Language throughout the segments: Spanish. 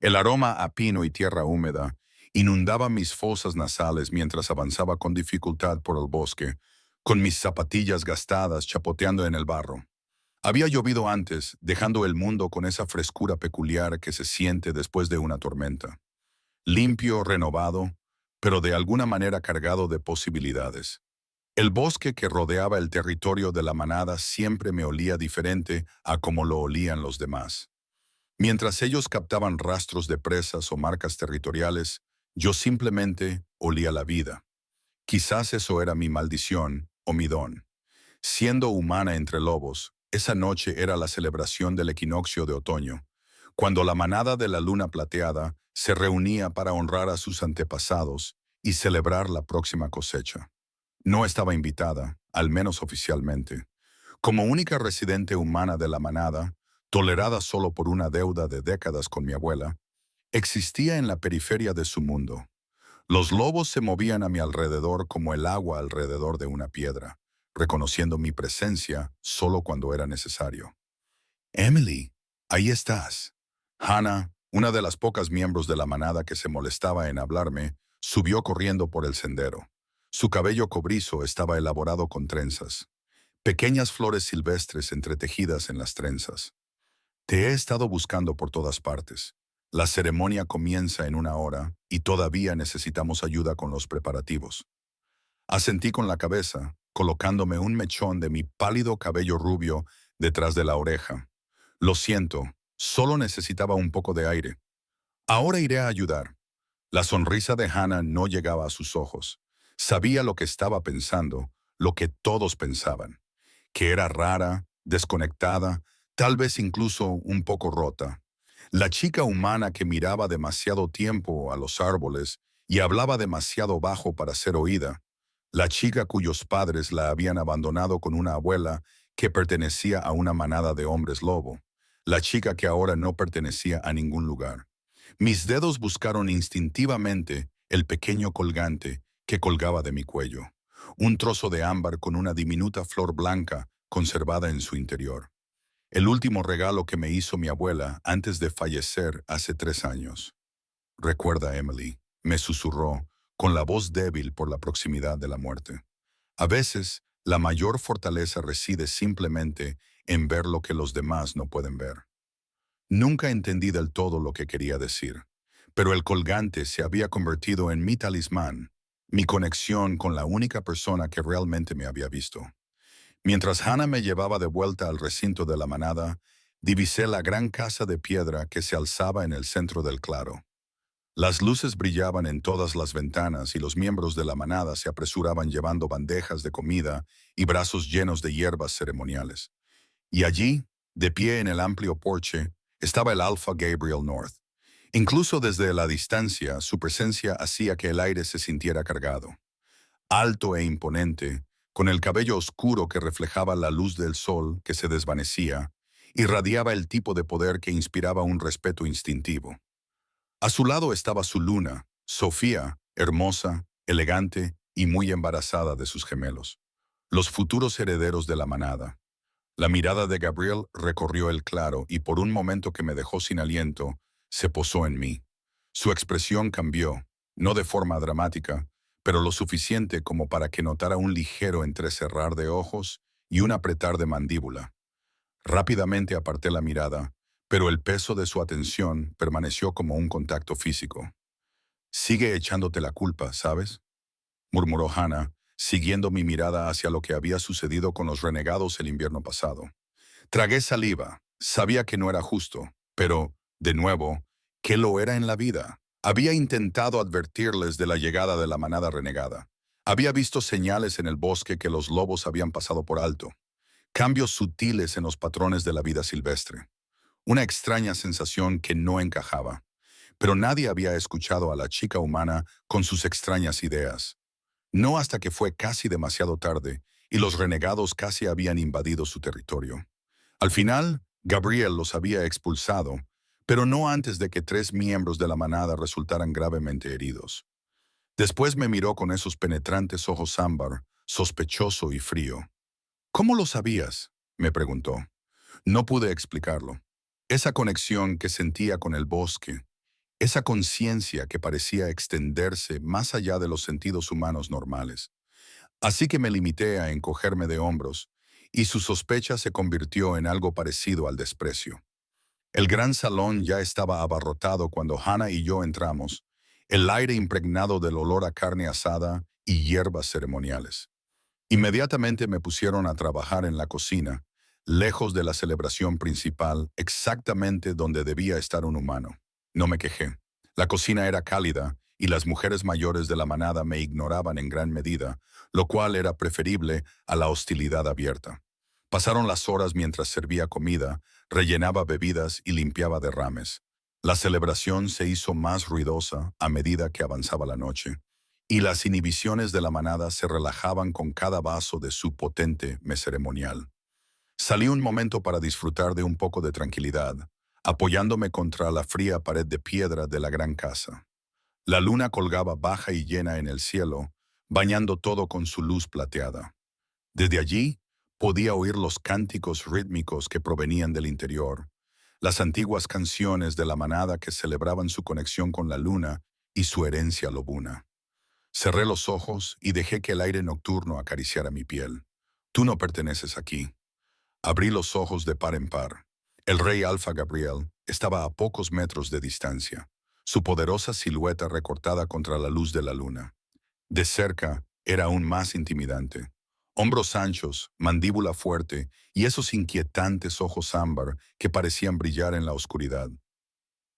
El aroma a pino y tierra húmeda inundaba mis fosas nasales mientras avanzaba con dificultad por el bosque, con mis zapatillas gastadas chapoteando en el barro. Había llovido antes, dejando el mundo con esa frescura peculiar que se siente después de una tormenta. Limpio, renovado, pero de alguna manera cargado de posibilidades. El bosque que rodeaba el territorio de la manada siempre me olía diferente a como lo olían los demás. Mientras ellos captaban rastros de presas o marcas territoriales, yo simplemente olía la vida. Quizás eso era mi maldición o mi don. Siendo humana entre lobos, esa noche era la celebración del equinoccio de otoño, cuando la manada de la luna plateada se reunía para honrar a sus antepasados y celebrar la próxima cosecha. No estaba invitada, al menos oficialmente. Como única residente humana de la manada, tolerada solo por una deuda de décadas con mi abuela, existía en la periferia de su mundo. Los lobos se movían a mi alrededor como el agua alrededor de una piedra, reconociendo mi presencia solo cuando era necesario. Emily, ahí estás. Hannah, una de las pocas miembros de la manada que se molestaba en hablarme, subió corriendo por el sendero. Su cabello cobrizo estaba elaborado con trenzas, pequeñas flores silvestres entretejidas en las trenzas. Te he estado buscando por todas partes. La ceremonia comienza en una hora y todavía necesitamos ayuda con los preparativos. Asentí con la cabeza, colocándome un mechón de mi pálido cabello rubio detrás de la oreja. Lo siento, solo necesitaba un poco de aire. Ahora iré a ayudar. La sonrisa de Hannah no llegaba a sus ojos. Sabía lo que estaba pensando, lo que todos pensaban, que era rara, desconectada, tal vez incluso un poco rota. La chica humana que miraba demasiado tiempo a los árboles y hablaba demasiado bajo para ser oída. La chica cuyos padres la habían abandonado con una abuela que pertenecía a una manada de hombres lobo. La chica que ahora no pertenecía a ningún lugar. Mis dedos buscaron instintivamente el pequeño colgante que colgaba de mi cuello. Un trozo de ámbar con una diminuta flor blanca conservada en su interior. El último regalo que me hizo mi abuela antes de fallecer hace 3 años. Recuerda, Emily, me susurró, con la voz débil por la proximidad de la muerte. A veces, la mayor fortaleza reside simplemente en ver lo que los demás no pueden ver. Nunca entendí del todo lo que quería decir, pero el colgante se había convertido en mi talismán, mi conexión con la única persona que realmente me había visto. Mientras Hannah me llevaba de vuelta al recinto de la manada, divisé la gran casa de piedra que se alzaba en el centro del claro. Las luces brillaban en todas las ventanas y los miembros de la manada se apresuraban llevando bandejas de comida y brazos llenos de hierbas ceremoniales. Y allí, de pie en el amplio porche, estaba el Alpha Gabriel North. Incluso desde la distancia, su presencia hacía que el aire se sintiera cargado. Alto e imponente, con el cabello oscuro que reflejaba la luz del sol que se desvanecía, irradiaba el tipo de poder que inspiraba un respeto instintivo. A su lado estaba su luna, Sofía, hermosa, elegante y muy embarazada de sus gemelos, los futuros herederos de la manada. La mirada de Gabriel recorrió el claro y por un momento que me dejó sin aliento, se posó en mí. Su expresión cambió, no de forma dramática, pero lo suficiente como para que notara un ligero entrecerrar de ojos y un apretar de mandíbula. Rápidamente aparté la mirada, pero el peso de su atención permaneció como un contacto físico. Sigue echándote la culpa, ¿sabes?, murmuró Hannah, siguiendo mi mirada hacia lo que había sucedido con los renegados el invierno pasado. Tragué saliva. Sabía que no era justo, pero, de nuevo, ¿qué lo era en la vida? Había intentado advertirles de la llegada de la manada renegada. Había visto señales en el bosque que los lobos habían pasado por alto. Cambios sutiles en los patrones de la vida silvestre. Una extraña sensación que no encajaba. Pero nadie había escuchado a la chica humana con sus extrañas ideas. No hasta que fue casi demasiado tarde y los renegados casi habían invadido su territorio. Al final, Gabriel los había expulsado, pero no antes de que 3 miembros de la manada resultaran gravemente heridos. Después me miró con esos penetrantes ojos ámbar, sospechoso y frío. ¿Cómo lo sabías?, me preguntó. No pude explicarlo. Esa conexión que sentía con el bosque, esa conciencia que parecía extenderse más allá de los sentidos humanos normales. Así que me limité a encogerme de hombros, y su sospecha se convirtió en algo parecido al desprecio. El gran salón ya estaba abarrotado cuando Hannah y yo entramos, el aire impregnado del olor a carne asada y hierbas ceremoniales. Inmediatamente me pusieron a trabajar en la cocina, lejos de la celebración principal, exactamente donde debía estar un humano. No me quejé. La cocina era cálida y las mujeres mayores de la manada me ignoraban en gran medida, lo cual era preferible a la hostilidad abierta. Pasaron las horas mientras servía comida, rellenaba bebidas y limpiaba derrames. La celebración se hizo más ruidosa a medida que avanzaba la noche, y las inhibiciones de la manada se relajaban con cada vaso de su potente ceremonial. Salí un momento para disfrutar de un poco de tranquilidad, apoyándome contra la fría pared de piedra de la gran casa. La luna colgaba baja y llena en el cielo, bañando todo con su luz plateada. Desde allí, podía oír los cánticos rítmicos que provenían del interior, las antiguas canciones de la manada que celebraban su conexión con la luna y su herencia lobuna. Cerré los ojos y dejé que el aire nocturno acariciara mi piel. Tú no perteneces aquí. Abrí los ojos de par en par. El rey Alfa Gabriel estaba a pocos metros de distancia, su poderosa silueta recortada contra la luz de la luna. De cerca era aún más intimidante. Hombros anchos, mandíbula fuerte y esos inquietantes ojos ámbar que parecían brillar en la oscuridad.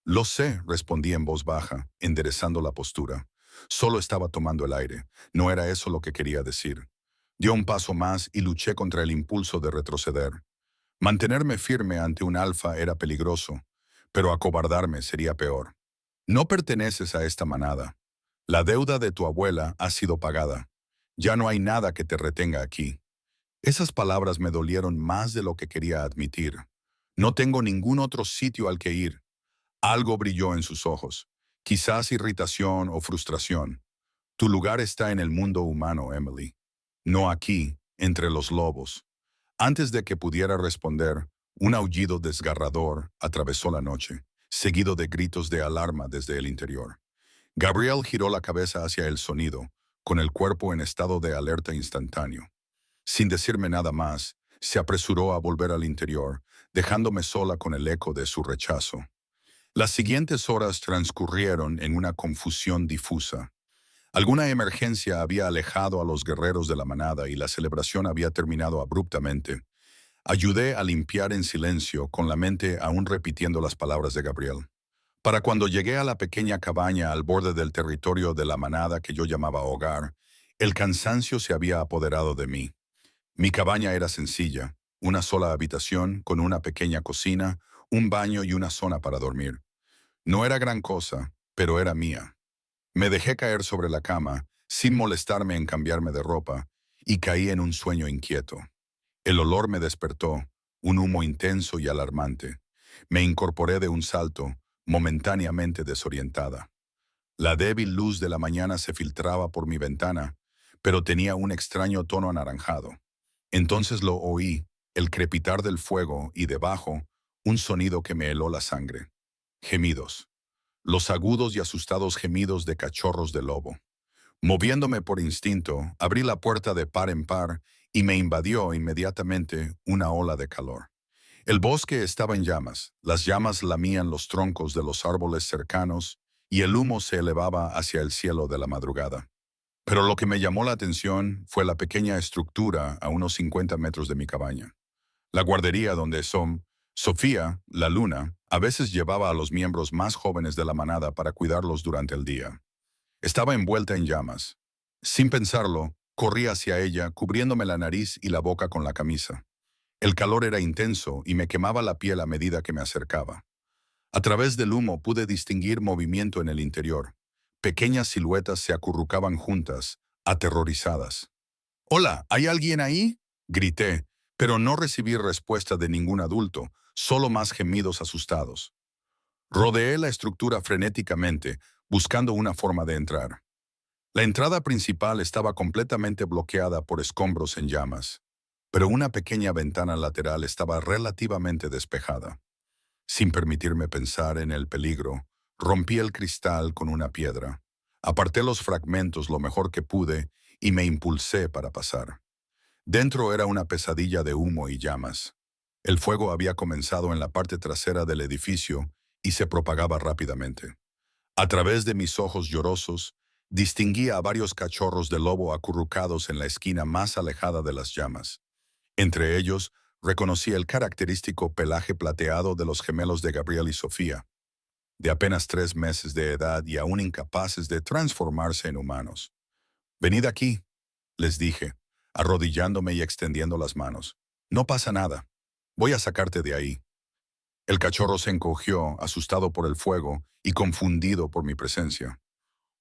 Lo sé, respondí en voz baja, enderezando la postura. Solo estaba tomando el aire. No era eso lo que quería decir. Dio un paso más y luché contra el impulso de retroceder. Mantenerme firme ante un alfa era peligroso, pero acobardarme sería peor. No perteneces a esta manada. La deuda de tu abuela ha sido pagada. Ya no hay nada que te retenga aquí. Esas palabras me dolieron más de lo que quería admitir. No tengo ningún otro sitio al que ir. Algo brilló en sus ojos, quizás irritación o frustración. Tu lugar está en el mundo humano, Emily. No aquí, entre los lobos. Antes de que pudiera responder, un aullido desgarrador atravesó la noche, seguido de gritos de alarma desde el interior. Gabriel giró la cabeza hacia el sonido, con el cuerpo en estado de alerta instantáneo. Sin decirme nada más, se apresuró a volver al interior, dejándome sola con el eco de su rechazo. Las siguientes horas transcurrieron en una confusión difusa. Alguna emergencia había alejado a los guerreros de la manada y la celebración había terminado abruptamente. Ayudé a limpiar en silencio, con la mente aún repitiendo las palabras de Gabriel. Para cuando llegué a la pequeña cabaña al borde del territorio de la manada que yo llamaba hogar, el cansancio se había apoderado de mí. Mi cabaña era sencilla, una sola habitación con una pequeña cocina, un baño y una zona para dormir. No era gran cosa, pero era mía. Me dejé caer sobre la cama, sin molestarme en cambiarme de ropa, y caí en un sueño inquieto. El olor me despertó, un humo intenso y alarmante. Me incorporé de un salto, momentáneamente desorientada. La débil luz de la mañana se filtraba por mi ventana, pero tenía un extraño tono anaranjado. Entonces lo oí, el crepitar del fuego y debajo, un sonido que me heló la sangre. Gemidos. Los agudos y asustados gemidos de cachorros de lobo. Moviéndome por instinto, abrí la puerta de par en par y me invadió inmediatamente una ola de calor. El bosque estaba en llamas, las llamas lamían los troncos de los árboles cercanos y el humo se elevaba hacia el cielo de la madrugada. Pero lo que me llamó la atención fue la pequeña estructura a unos 50 metros de mi cabaña. La guardería donde Sofía, la luna, a veces llevaba a los miembros más jóvenes de la manada para cuidarlos durante el día. Estaba envuelta en llamas. Sin pensarlo, corrí hacia ella, cubriéndome la nariz y la boca con la camisa. El calor era intenso y me quemaba la piel a medida que me acercaba. A través del humo pude distinguir movimiento en el interior. Pequeñas siluetas se acurrucaban juntas, aterrorizadas. «¡Hola! ¿Hay alguien ahí?», grité, pero no recibí respuesta de ningún adulto, solo más gemidos asustados. Rodeé la estructura frenéticamente, buscando una forma de entrar. La entrada principal estaba completamente bloqueada por escombros en llamas, pero una pequeña ventana lateral estaba relativamente despejada. Sin permitirme pensar en el peligro, Rompí el cristal con una piedra. Aparté los fragmentos lo mejor que pude y me impulsé para pasar. Dentro era una pesadilla de humo y llamas. El fuego había comenzado en la parte trasera del edificio y se propagaba rápidamente. A través de mis ojos llorosos, distinguía a varios cachorros de lobo acurrucados en la esquina más alejada de las llamas. Entre ellos, reconocí el característico pelaje plateado de los gemelos de Gabriel y Sofía, de apenas 3 meses de edad y aún incapaces de transformarse en humanos. «Venid aquí», les dije, arrodillándome y extendiendo las manos. «No pasa nada. Voy a sacarte de ahí». El cachorro se encogió, asustado por el fuego y confundido por mi presencia.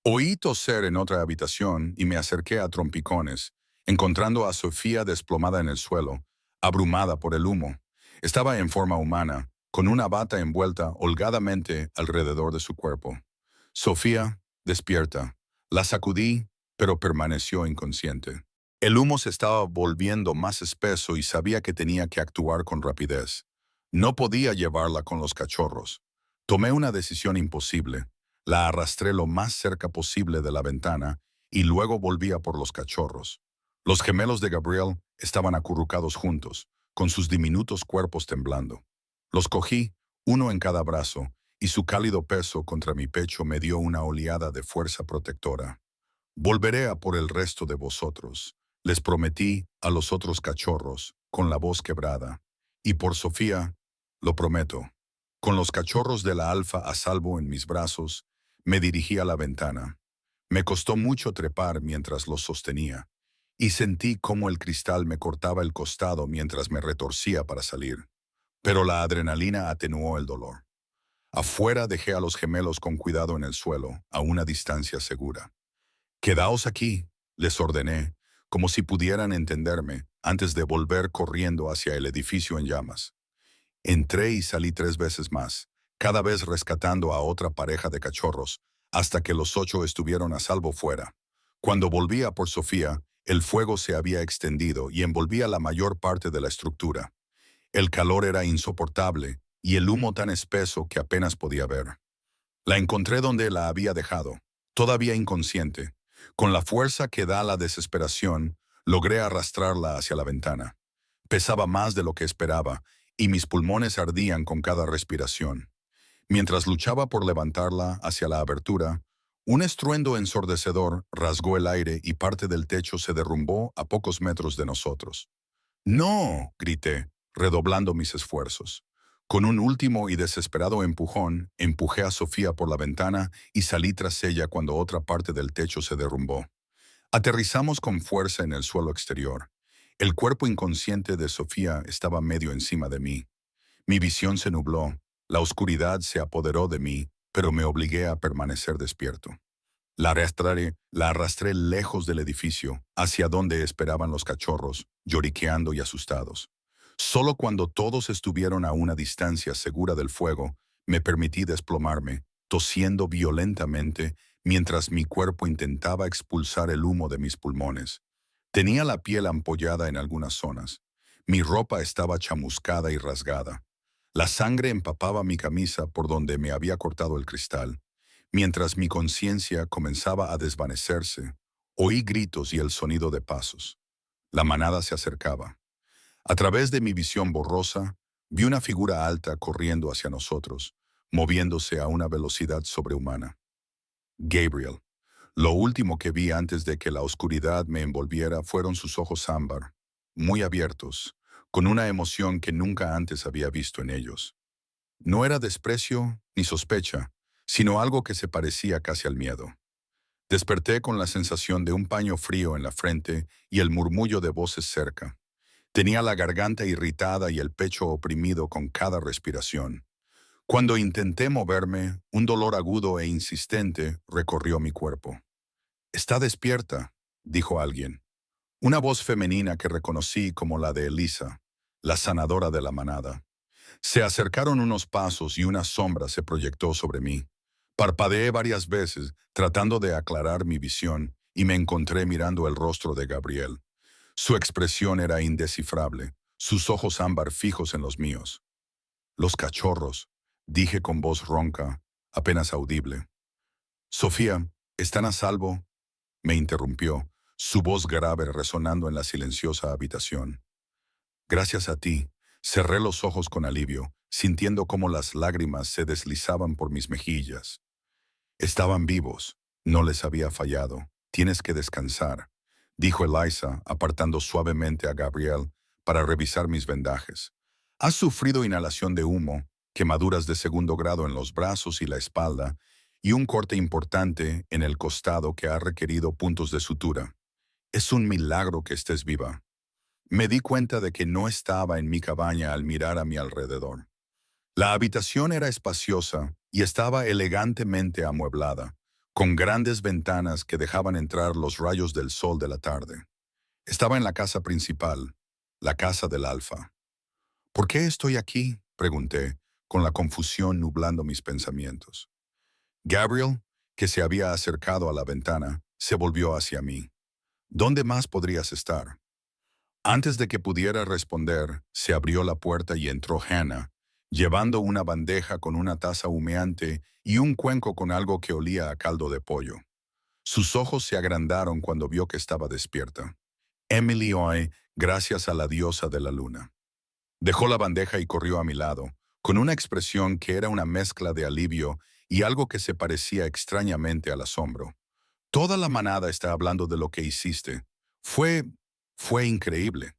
Oí toser en otra habitación y me acerqué a trompicones, encontrando a Sofía desplomada en el suelo, abrumada por el humo. Estaba en forma humana, con una bata envuelta holgadamente alrededor de su cuerpo. «Sofía, despierta». La sacudí, pero permaneció inconsciente. El humo se estaba volviendo más espeso y sabía que tenía que actuar con rapidez. No podía llevarla con los cachorros. Tomé una decisión imposible. La arrastré lo más cerca posible de la ventana y luego volví a por los cachorros. Los gemelos de Gabriel estaban acurrucados juntos, con sus diminutos cuerpos temblando. Los cogí, uno en cada brazo, y su cálido peso contra mi pecho me dio una oleada de fuerza protectora. «Volveré a por el resto de vosotros», les prometí a los otros cachorros, con la voz quebrada. «Y por Sofía, lo prometo». Con los cachorros de la alfa a salvo en mis brazos, me dirigí a la ventana. Me costó mucho trepar mientras los sostenía, y sentí cómo el cristal me cortaba el costado mientras me retorcía para salir. Pero la adrenalina atenuó el dolor. Afuera dejé a los gemelos con cuidado en el suelo, a una distancia segura. «Quedaos aquí», les ordené, como si pudieran entenderme, antes de volver corriendo hacia el edificio en llamas. Entré y salí 3 veces más, cada vez rescatando a otra pareja de cachorros, hasta que los 8 estuvieron a salvo fuera. Cuando volvía por Sofía, el fuego se había extendido y envolvía la mayor parte de la estructura. El calor era insoportable y el humo tan espeso que apenas podía ver. La encontré donde la había dejado, todavía inconsciente. Con la fuerza que da la desesperación, logré arrastrarla hacia la ventana. Pesaba más de lo que esperaba, y mis pulmones ardían con cada respiración. Mientras luchaba por levantarla hacia la abertura, un estruendo ensordecedor rasgó el aire y parte del techo se derrumbó a pocos metros de nosotros. «¡No!», grité, redoblando mis esfuerzos. Con un último y desesperado empujón, empujé a Sofía por la ventana y salí tras ella cuando otra parte del techo se derrumbó. Aterrizamos con fuerza en el suelo exterior. El cuerpo inconsciente de Sofía estaba medio encima de mí. Mi visión se nubló, la oscuridad se apoderó de mí, pero me obligué a permanecer despierto. La arrastré lejos del edificio, hacia donde esperaban los cachorros, lloriqueando y asustados. Solo cuando todos estuvieron a una distancia segura del fuego, me permití desplomarme, tosiendo violentamente, mientras mi cuerpo intentaba expulsar el humo de mis pulmones. Tenía la piel ampollada en algunas zonas. Mi ropa estaba chamuscada y rasgada. La sangre empapaba mi camisa por donde me había cortado el cristal. Mientras mi conciencia comenzaba a desvanecerse, oí gritos y el sonido de pasos. La manada se acercaba. A través de mi visión borrosa, vi una figura alta corriendo hacia nosotros, moviéndose a una velocidad sobrehumana. Gabriel. Lo último que vi antes de que la oscuridad me envolviera fueron sus ojos ámbar, muy abiertos, con una emoción que nunca antes había visto en ellos. No era desprecio ni sospecha, sino algo que se parecía casi al miedo. Desperté con la sensación de un paño frío en la frente y el murmullo de voces cerca. Tenía la garganta irritada y el pecho oprimido con cada respiración. Cuando intenté moverme, un dolor agudo e insistente recorrió mi cuerpo. «Está despierta», dijo alguien. Una voz femenina que reconocí como la de Elisa, la sanadora de la manada. Se acercaron unos pasos y una sombra se proyectó sobre mí. Parpadeé varias veces, tratando de aclarar mi visión, y me encontré mirando el rostro de Gabriel. Su expresión era indescifrable, sus ojos ámbar fijos en los míos. «Los cachorros», dije con voz ronca, apenas audible. Sofía, ¿están a salvo? Me interrumpió, su voz grave resonando en la silenciosa habitación. Gracias a ti, cerré los ojos con alivio, sintiendo cómo las lágrimas se deslizaban por mis mejillas. Estaban vivos, no les había fallado. Tienes que descansar, dijo Eliza, apartando suavemente a Gabriel para revisar mis vendajes. Has sufrido inhalación de humo, quemaduras de segundo grado en los brazos y la espalda, y un corte importante en el costado que ha requerido puntos de sutura. Es un milagro que estés viva. Me di cuenta de que no estaba en mi cabaña al mirar a mi alrededor. La habitación era espaciosa y estaba elegantemente amueblada, con grandes ventanas que dejaban entrar los rayos del sol de la tarde. Estaba en la casa principal, la casa del Alfa. ¿Por qué estoy aquí?, pregunté, con la confusión nublando mis pensamientos. Gabriel, que se había acercado a la ventana, se volvió hacia mí. ¿Dónde más podrías estar? Antes de que pudiera responder, se abrió la puerta y entró Hannah, llevando una bandeja con una taza humeante y un cuenco con algo que olía a caldo de pollo. Sus ojos se agrandaron cuando vio que estaba despierta. Emily hoy, gracias a la diosa de la luna. Dejó la bandeja y corrió a mi lado, con una expresión que era una mezcla de alivio y algo que se parecía extrañamente al asombro. Toda la manada está hablando de lo que hiciste. Fue... fue increíble.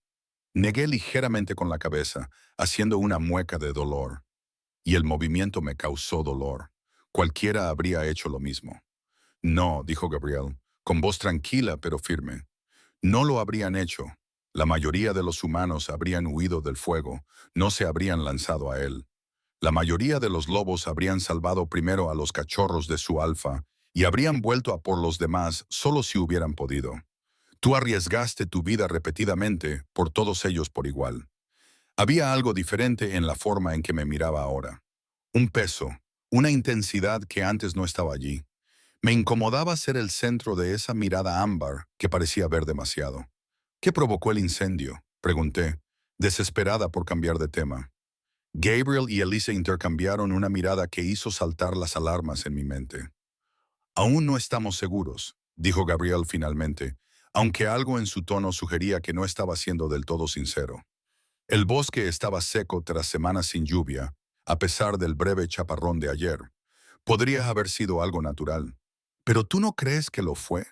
Negué ligeramente con la cabeza, haciendo una mueca de dolor. Y el movimiento me causó dolor. Cualquiera habría hecho lo mismo. No, dijo Gabriel, con voz tranquila pero firme. No lo habrían hecho. La mayoría de los humanos habrían huido del fuego, no se habrían lanzado a él. La mayoría de los lobos habrían salvado primero a los cachorros de su alfa y habrían vuelto a por los demás solo si hubieran podido. Tú arriesgaste tu vida repetidamente por todos ellos por igual. Había algo diferente en la forma en que me miraba ahora. Un peso, una intensidad que antes no estaba allí. Me incomodaba ser el centro de esa mirada ámbar que parecía ver demasiado. ¿Qué provocó el incendio?, pregunté, desesperada por cambiar de tema. Gabriel y Elisa intercambiaron una mirada que hizo saltar las alarmas en mi mente. Aún no estamos seguros, dijo Gabriel finalmente, aunque algo en su tono sugería que no estaba siendo del todo sincero. El bosque estaba seco tras semanas sin lluvia, a pesar del breve chaparrón de ayer. Podría haber sido algo natural. ¿Pero tú no crees que lo fue?,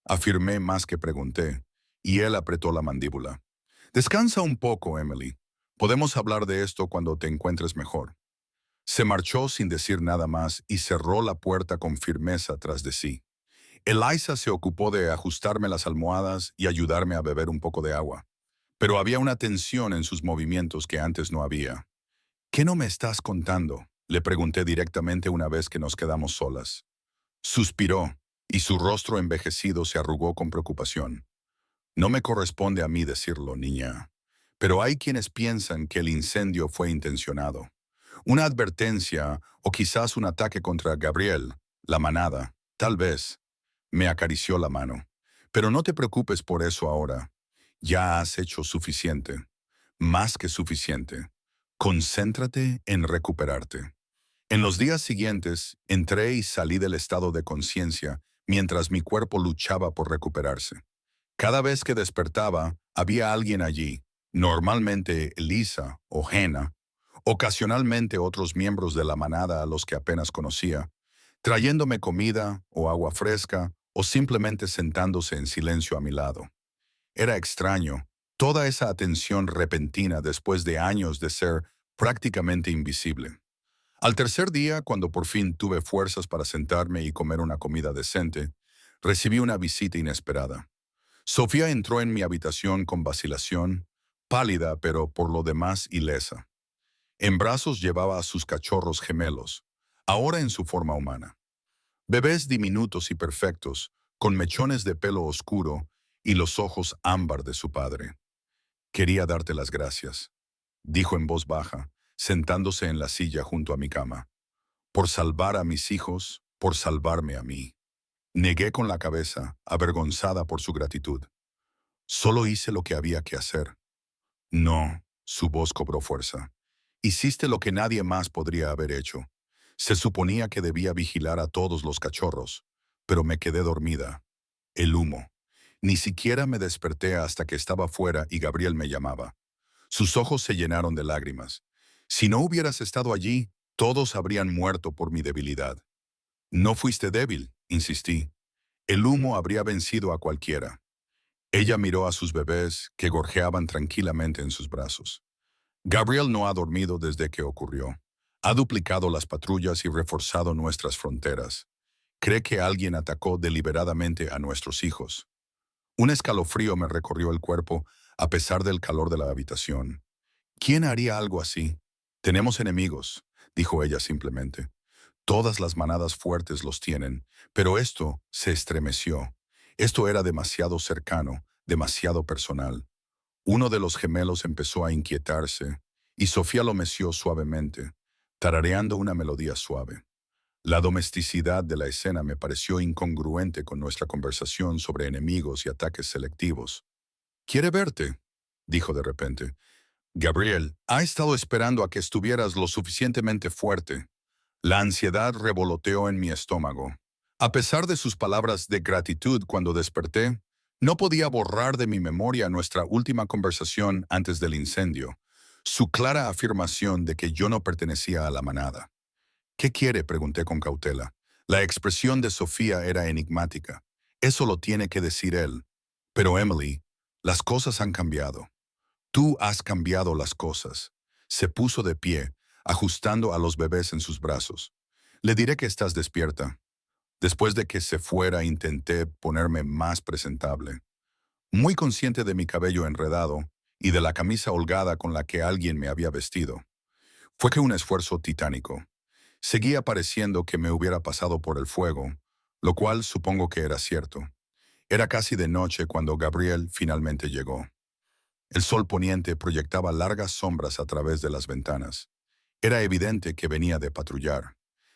afirmé más que pregunté, y él apretó la mandíbula. Descansa un poco, Emily. Podemos hablar de esto cuando te encuentres mejor. Se marchó sin decir nada más y cerró la puerta con firmeza tras de sí. Eliza se ocupó de ajustarme las almohadas y ayudarme a beber un poco de agua. Pero había una tensión en sus movimientos que antes no había. ¿Qué no me estás contando?, le pregunté directamente una vez que nos quedamos solas. Suspiró, y su rostro envejecido se arrugó con preocupación. No me corresponde a mí decirlo, niña. Pero hay quienes piensan que el incendio fue intencionado. Una advertencia o quizás un ataque contra Gabriel, la manada, tal vez. Me acarició la mano. Pero no te preocupes por eso ahora. Ya has hecho suficiente. Más que suficiente. Concéntrate en recuperarte. En los días siguientes, entré y salí del estado de conciencia mientras mi cuerpo luchaba por recuperarse. Cada vez que despertaba, había alguien allí, normalmente Elisa o Hannah, ocasionalmente otros miembros de la manada a los que apenas conocía, trayéndome comida o agua fresca o simplemente sentándose en silencio a mi lado. Era extraño, toda esa atención repentina después de años de ser prácticamente invisible. Al tercer día, cuando por fin tuve fuerzas para sentarme y comer una comida decente, recibí una visita inesperada. Sofía entró en mi habitación con vacilación, pálida pero por lo demás ilesa. En brazos llevaba a sus cachorros gemelos, ahora en su forma humana. Bebés diminutos y perfectos, con mechones de pelo oscuro y los ojos ámbar de su padre. Quería darte las gracias, dijo en voz baja, sentándose en la silla junto a mi cama. Por salvar a mis hijos, por salvarme a mí. Negué con la cabeza, avergonzada por su gratitud. Solo hice lo que había que hacer. No, su voz cobró fuerza. Hiciste lo que nadie más podría haber hecho. Se suponía que debía vigilar a todos los cachorros, pero me quedé dormida. El humo. Ni siquiera me desperté hasta que estaba fuera y Gabriel me llamaba. Sus ojos se llenaron de lágrimas. Si no hubieras estado allí, todos habrían muerto por mi debilidad. No fuiste débil, insistí. El humo habría vencido a cualquiera. Ella miró a sus bebés que gorjeaban tranquilamente en sus brazos. Gabriel no ha dormido desde que ocurrió. Ha duplicado las patrullas y reforzado nuestras fronteras. Cree que alguien atacó deliberadamente a nuestros hijos. Un escalofrío me recorrió el cuerpo a pesar del calor de la habitación. ¿Quién haría algo así? Tenemos enemigos, dijo ella simplemente. Todas las manadas fuertes los tienen, pero esto se estremeció. Esto era demasiado cercano, demasiado personal. Uno de los gemelos empezó a inquietarse, y Sofía lo meció suavemente, tarareando una melodía suave. La domesticidad de la escena me pareció incongruente con nuestra conversación sobre enemigos y ataques selectivos. «¿Quiere verte?», dijo de repente. «Gabriel, ha estado esperando a que estuvieras lo suficientemente fuerte». La ansiedad revoloteó en mi estómago. A pesar de sus palabras de gratitud cuando desperté, no podía borrar de mi memoria nuestra última conversación antes del incendio, su clara afirmación de que yo no pertenecía a la manada. «¿Qué quiere?», pregunté con cautela. La expresión de Sofía era enigmática. «Eso lo tiene que decir él». «Pero Emily, las cosas han cambiado. Tú has cambiado las cosas». Se puso de pie, ajustando a los bebés en sus brazos. «Le diré que estás despierta». Después de que se fuera, intenté ponerme más presentable. Muy consciente de mi cabello enredado y de la camisa holgada con la que alguien me había vestido. Fue que un esfuerzo titánico. Seguía pareciendo que me hubiera pasado por el fuego, lo cual supongo que era cierto. Era casi de noche cuando Gabriel finalmente llegó. El sol poniente proyectaba largas sombras a través de las ventanas. Era evidente que venía de patrullar.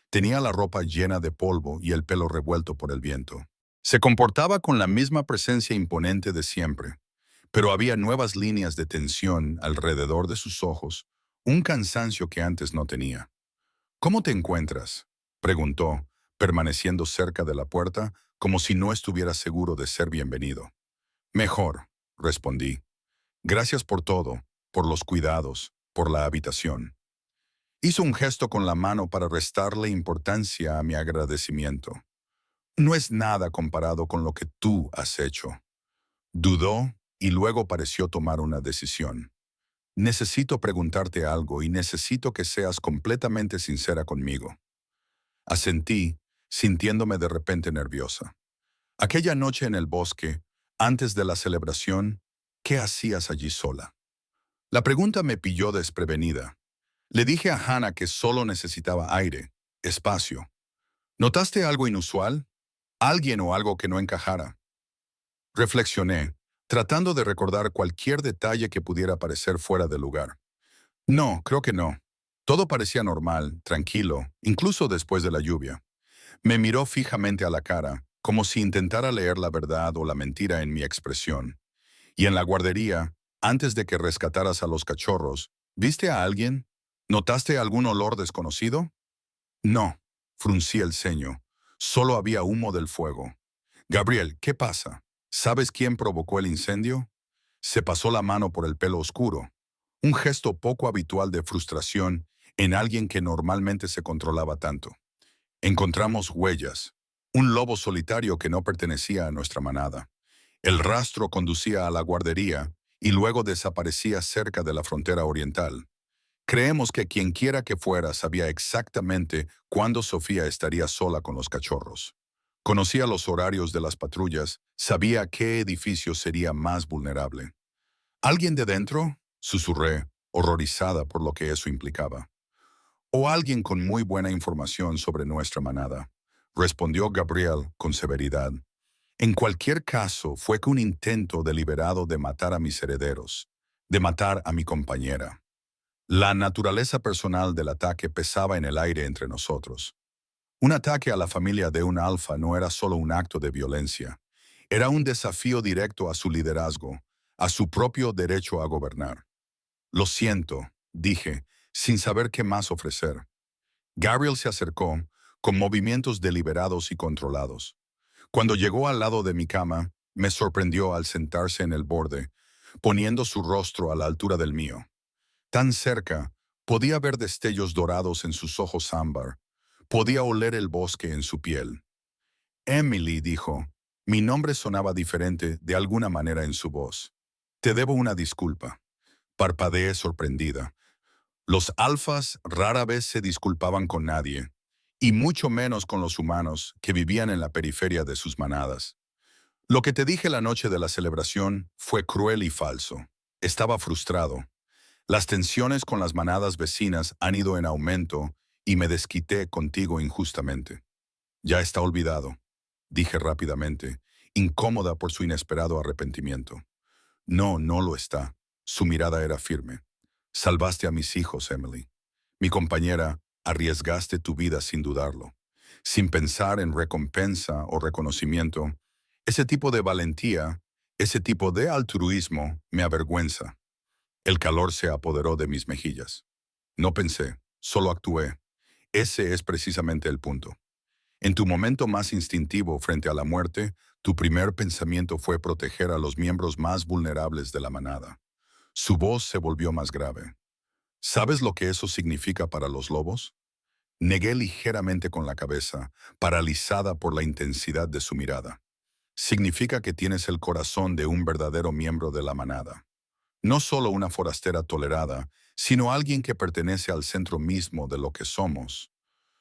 Tenía la ropa llena de polvo y el pelo revuelto por el viento. Se comportaba con la misma presencia imponente de siempre, pero había nuevas líneas de tensión alrededor de sus ojos, un cansancio que antes no tenía. «¿Cómo te encuentras?», preguntó, permaneciendo cerca de la puerta como si no estuviera seguro de ser bienvenido. «Mejor», respondí. «Gracias por todo, por los cuidados, por la habitación». Hizo un gesto con la mano para restarle importancia a mi agradecimiento. «No es nada comparado con lo que tú has hecho». Dudó y luego pareció tomar una decisión. «Necesito preguntarte algo y necesito que seas completamente sincera conmigo». Asentí, sintiéndome de repente nerviosa. «Aquella noche en el bosque, antes de la celebración, ¿qué hacías allí sola?». La pregunta me pilló desprevenida. Le dije a Hannah que solo necesitaba aire, espacio. «¿Notaste algo inusual? ¿Alguien o algo que no encajara?». Reflexioné, tratando de recordar cualquier detalle que pudiera parecer fuera de lugar. «No, creo que no. Todo parecía normal, tranquilo, incluso después de la lluvia». Me miró fijamente a la cara, como si intentara leer la verdad o la mentira en mi expresión. «¿Y en la guardería, antes de que rescataras a los cachorros, viste a alguien? ¿Notaste algún olor desconocido?». «No», fruncí el ceño. «Solo había humo del fuego». «Gabriel, ¿qué pasa? ¿Sabes quién provocó el incendio?». Se pasó la mano por el pelo oscuro, un gesto poco habitual de frustración en alguien que normalmente se controlaba tanto. Encontramos huellas, un lobo solitario que no pertenecía a nuestra manada. El rastro conducía a la guardería y luego desaparecía cerca de la frontera oriental. Creemos que quienquiera que fuera sabía exactamente cuándo Sofía estaría sola con los cachorros. Conocía los horarios de las patrullas, sabía qué edificio sería más vulnerable. «¿Alguien de dentro?», susurré, horrorizada por lo que eso implicaba. «O alguien con muy buena información sobre nuestra manada», respondió Gabriel con severidad. «En cualquier caso, fue que un intento deliberado de matar a mis herederos, de matar a mi compañera». La naturaleza personal del ataque pesaba en el aire entre nosotros. Un ataque a la familia de un alfa no era solo un acto de violencia, era un desafío directo a su liderazgo, a su propio derecho a gobernar. «Lo siento», dije, sin saber qué más ofrecer. Gabriel se acercó, con movimientos deliberados y controlados. Cuando llegó al lado de mi cama, me sorprendió al sentarse en el borde, poniendo su rostro a la altura del mío. Tan cerca, podía ver destellos dorados en sus ojos ámbar. Podía oler el bosque en su piel. Emily dijo. Mi nombre sonaba diferente de alguna manera en su voz. Te debo una disculpa. Parpadeé sorprendida. Los alfas rara vez se disculpaban con nadie, y mucho menos con los humanos que vivían en la periferia de sus manadas. Lo que te dije la noche de la celebración fue cruel y falso. Estaba frustrado. Las tensiones con las manadas vecinas han ido en aumento y me desquité contigo injustamente. Ya está olvidado, dije rápidamente, incómoda por su inesperado arrepentimiento. No, no lo está. Su mirada era firme. Salvaste a mis hijos, Emily. Mi compañera, arriesgaste tu vida sin dudarlo. Sin pensar en recompensa o reconocimiento, ese tipo de valentía, ese tipo de altruismo me avergüenza. El calor se apoderó de mis mejillas. No pensé, solo actué. Ese es precisamente el punto. En tu momento más instintivo frente a la muerte, tu primer pensamiento fue proteger a los miembros más vulnerables de la manada. Su voz se volvió más grave. ¿Sabes lo que eso significa para los lobos? Negué ligeramente con la cabeza, paralizada por la intensidad de su mirada. Significa que tienes el corazón de un verdadero miembro de la manada. No solo una forastera tolerada, sino alguien que pertenece al centro mismo de lo que somos.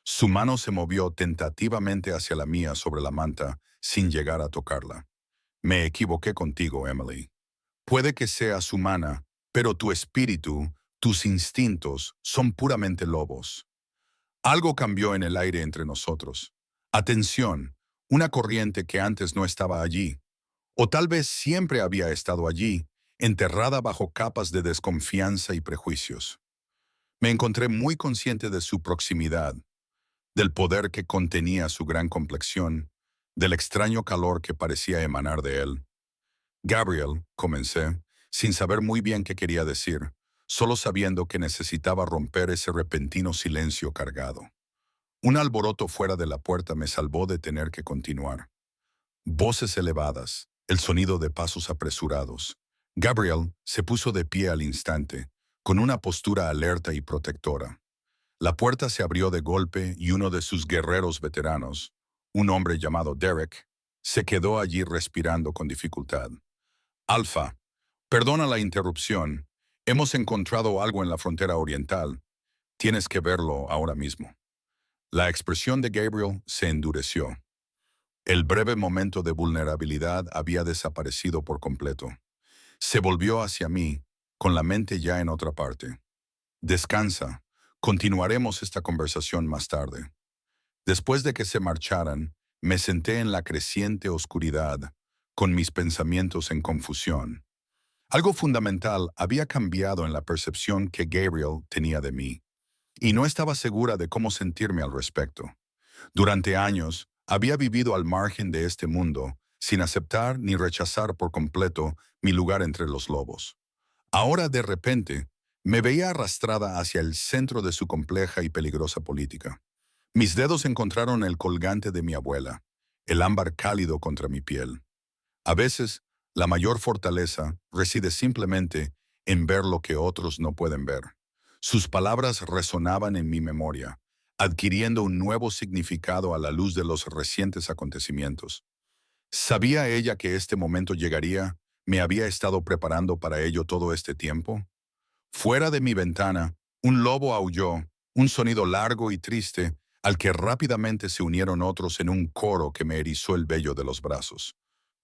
Su mano se movió tentativamente hacia la mía sobre la manta, sin llegar a tocarla. Me equivoqué contigo, Emily. Puede que seas humana, pero tu espíritu, tus instintos, son puramente lobos. Algo cambió en el aire entre nosotros. Atención, una corriente que antes no estaba allí, o tal vez siempre había estado allí, enterrada bajo capas de desconfianza y prejuicios. Me encontré muy consciente de su proximidad, del poder que contenía su gran complexión, del extraño calor que parecía emanar de él. Gabriel, comencé, sin saber muy bien qué quería decir, solo sabiendo que necesitaba romper ese repentino silencio cargado. Un alboroto fuera de la puerta me salvó de tener que continuar. Voces elevadas, el sonido de pasos apresurados. Gabriel se puso de pie al instante, con una postura alerta y protectora. La puerta se abrió de golpe y uno de sus guerreros veteranos, un hombre llamado Derek, se quedó allí respirando con dificultad. Alfa, perdona la interrupción. Hemos encontrado algo en la frontera oriental. Tienes que verlo ahora mismo. La expresión de Gabriel se endureció. El breve momento de vulnerabilidad había desaparecido por completo. Se volvió hacia mí, con la mente ya en otra parte. Descansa. Continuaremos esta conversación más tarde. Después de que se marcharan, me senté en la creciente oscuridad, con mis pensamientos en confusión. Algo fundamental había cambiado en la percepción que Gabriel tenía de mí, y no estaba segura de cómo sentirme al respecto. Durante años, había vivido al margen de este mundo, sin aceptar ni rechazar por completo mi lugar entre los lobos. Ahora, de repente, me veía arrastrada hacia el centro de su compleja y peligrosa política. Mis dedos encontraron el colgante de mi abuela, el ámbar cálido contra mi piel. A veces, la mayor fortaleza reside simplemente en ver lo que otros no pueden ver. Sus palabras resonaban en mi memoria, adquiriendo un nuevo significado a la luz de los recientes acontecimientos. ¿Sabía ella que este momento llegaría? ¿Me había estado preparando para ello todo este tiempo? Fuera de mi ventana, un lobo aulló, un sonido largo y triste, al que rápidamente se unieron otros en un coro que me erizó el vello de los brazos.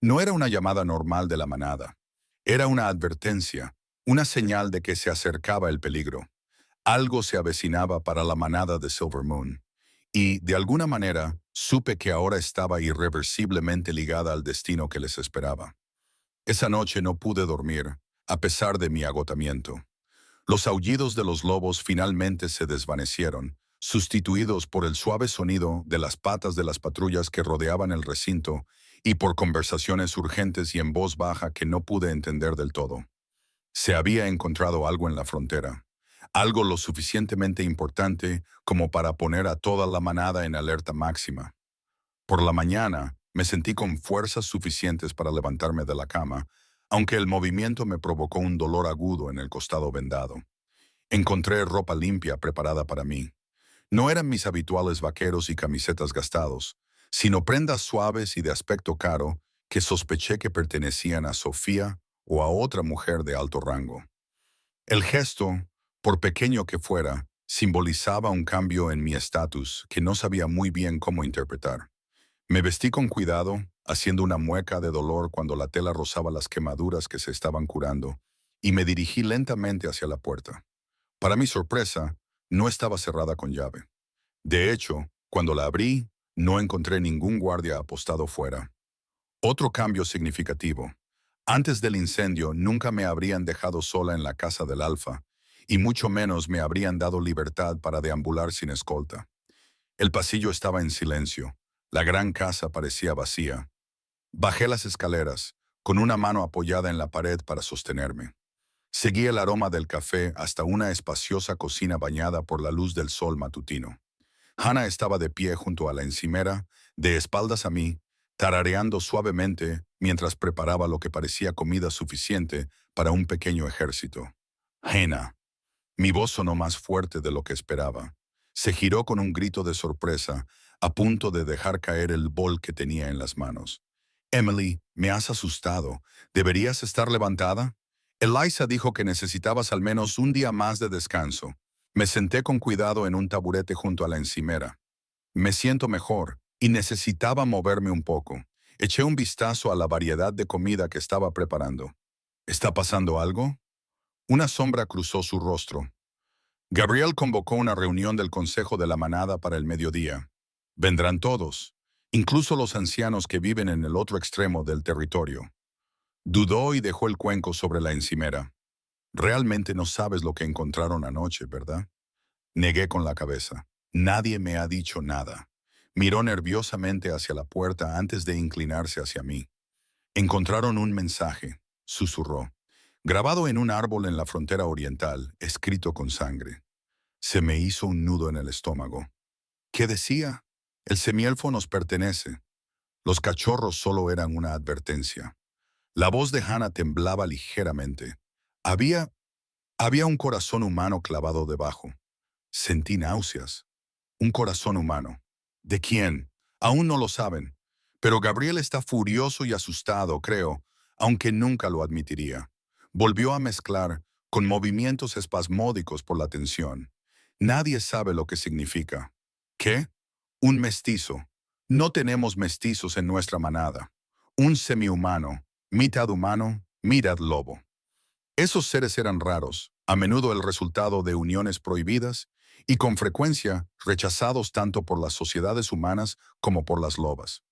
No era una llamada normal de la manada. Era una advertencia, una señal de que se acercaba el peligro. Algo se avecinaba para la manada de Silver Moon. Y, de alguna manera, supe que ahora estaba irreversiblemente ligada al destino que les esperaba. Esa noche no pude dormir, a pesar de mi agotamiento. Los aullidos de los lobos finalmente se desvanecieron, sustituidos por el suave sonido de las patas de las patrullas que rodeaban el recinto y por conversaciones urgentes y en voz baja que no pude entender del todo. Se había encontrado algo en la frontera, algo lo suficientemente importante como para poner a toda la manada en alerta máxima. Por la mañana, me sentí con fuerzas suficientes para levantarme de la cama, aunque el movimiento me provocó un dolor agudo en el costado vendado. Encontré ropa limpia preparada para mí. No eran mis habituales vaqueros y camisetas gastados, sino prendas suaves y de aspecto caro que sospeché que pertenecían a Sofía o a otra mujer de alto rango. El gesto, por pequeño que fuera, simbolizaba un cambio en mi estatus que no sabía muy bien cómo interpretar. Me vestí con cuidado, haciendo una mueca de dolor cuando la tela rozaba las quemaduras que se estaban curando, y me dirigí lentamente hacia la puerta. Para mi sorpresa, no estaba cerrada con llave. De hecho, cuando la abrí, no encontré ningún guardia apostado fuera. Otro cambio significativo. Antes del incendio nunca me habrían dejado sola en la casa del Alfa, y mucho menos me habrían dado libertad para deambular sin escolta. El pasillo estaba en silencio. La gran casa parecía vacía. Bajé las escaleras, con una mano apoyada en la pared para sostenerme. Seguí el aroma del café hasta una espaciosa cocina bañada por la luz del sol matutino. Hannah estaba de pie junto a la encimera, de espaldas a mí, tarareando suavemente mientras preparaba lo que parecía comida suficiente para un pequeño ejército. Hannah. Mi voz sonó más fuerte de lo que esperaba. Se giró con un grito de sorpresa, a punto de dejar caer el bol que tenía en las manos. Emily, me has asustado. ¿Deberías estar levantada? Eliza dijo que necesitabas al menos un día más de descanso. Me senté con cuidado en un taburete junto a la encimera. Me siento mejor y necesitaba moverme un poco. Eché un vistazo a la variedad de comida que estaba preparando. ¿Está pasando algo? Una sombra cruzó su rostro. Gabriel convocó una reunión del Consejo de la Manada para el mediodía. Vendrán todos, incluso los ancianos que viven en el otro extremo del territorio. Dudó y dejó el cuenco sobre la encimera. Realmente no sabes lo que encontraron anoche, ¿verdad? Negué con la cabeza. Nadie me ha dicho nada. Miró nerviosamente hacia la puerta antes de inclinarse hacia mí. Encontraron un mensaje, susurró, grabado en un árbol en la frontera oriental, escrito con sangre. Se me hizo un nudo en el estómago. ¿Qué decía? El semielfo nos pertenece. Los cachorros solo eran una advertencia. La voz de Hannah temblaba ligeramente. Había, había un corazón humano clavado debajo. Sentí náuseas. Un corazón humano. ¿De quién? Aún no lo saben. Pero Gabriel está furioso y asustado, creo, aunque nunca lo admitiría. Volvió a mezclar, con movimientos espasmódicos por la tensión. Nadie sabe lo que significa. ¿Qué? Un mestizo. No tenemos mestizos en nuestra manada. Un semihumano, mitad humano, mitad lobo. Esos seres eran raros, a menudo el resultado de uniones prohibidas y con frecuencia rechazados tanto por las sociedades humanas como por las lobas.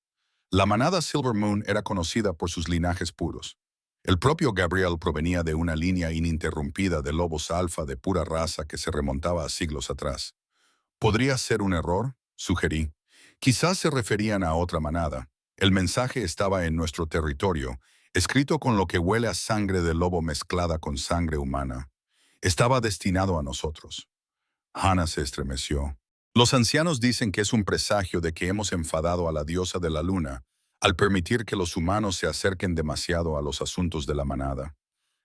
La manada Silver Moon era conocida por sus linajes puros. El propio Gabriel provenía de una línea ininterrumpida de lobos alfa de pura raza que se remontaba a siglos atrás. ¿Podría ser un error? Sugerí. Quizás se referían a otra manada. El mensaje estaba en nuestro territorio, escrito con lo que huele a sangre de lobo mezclada con sangre humana. Estaba destinado a nosotros. Hannah se estremeció. Los ancianos dicen que es un presagio de que hemos enfadado a la diosa de la luna al permitir que los humanos se acerquen demasiado a los asuntos de la manada.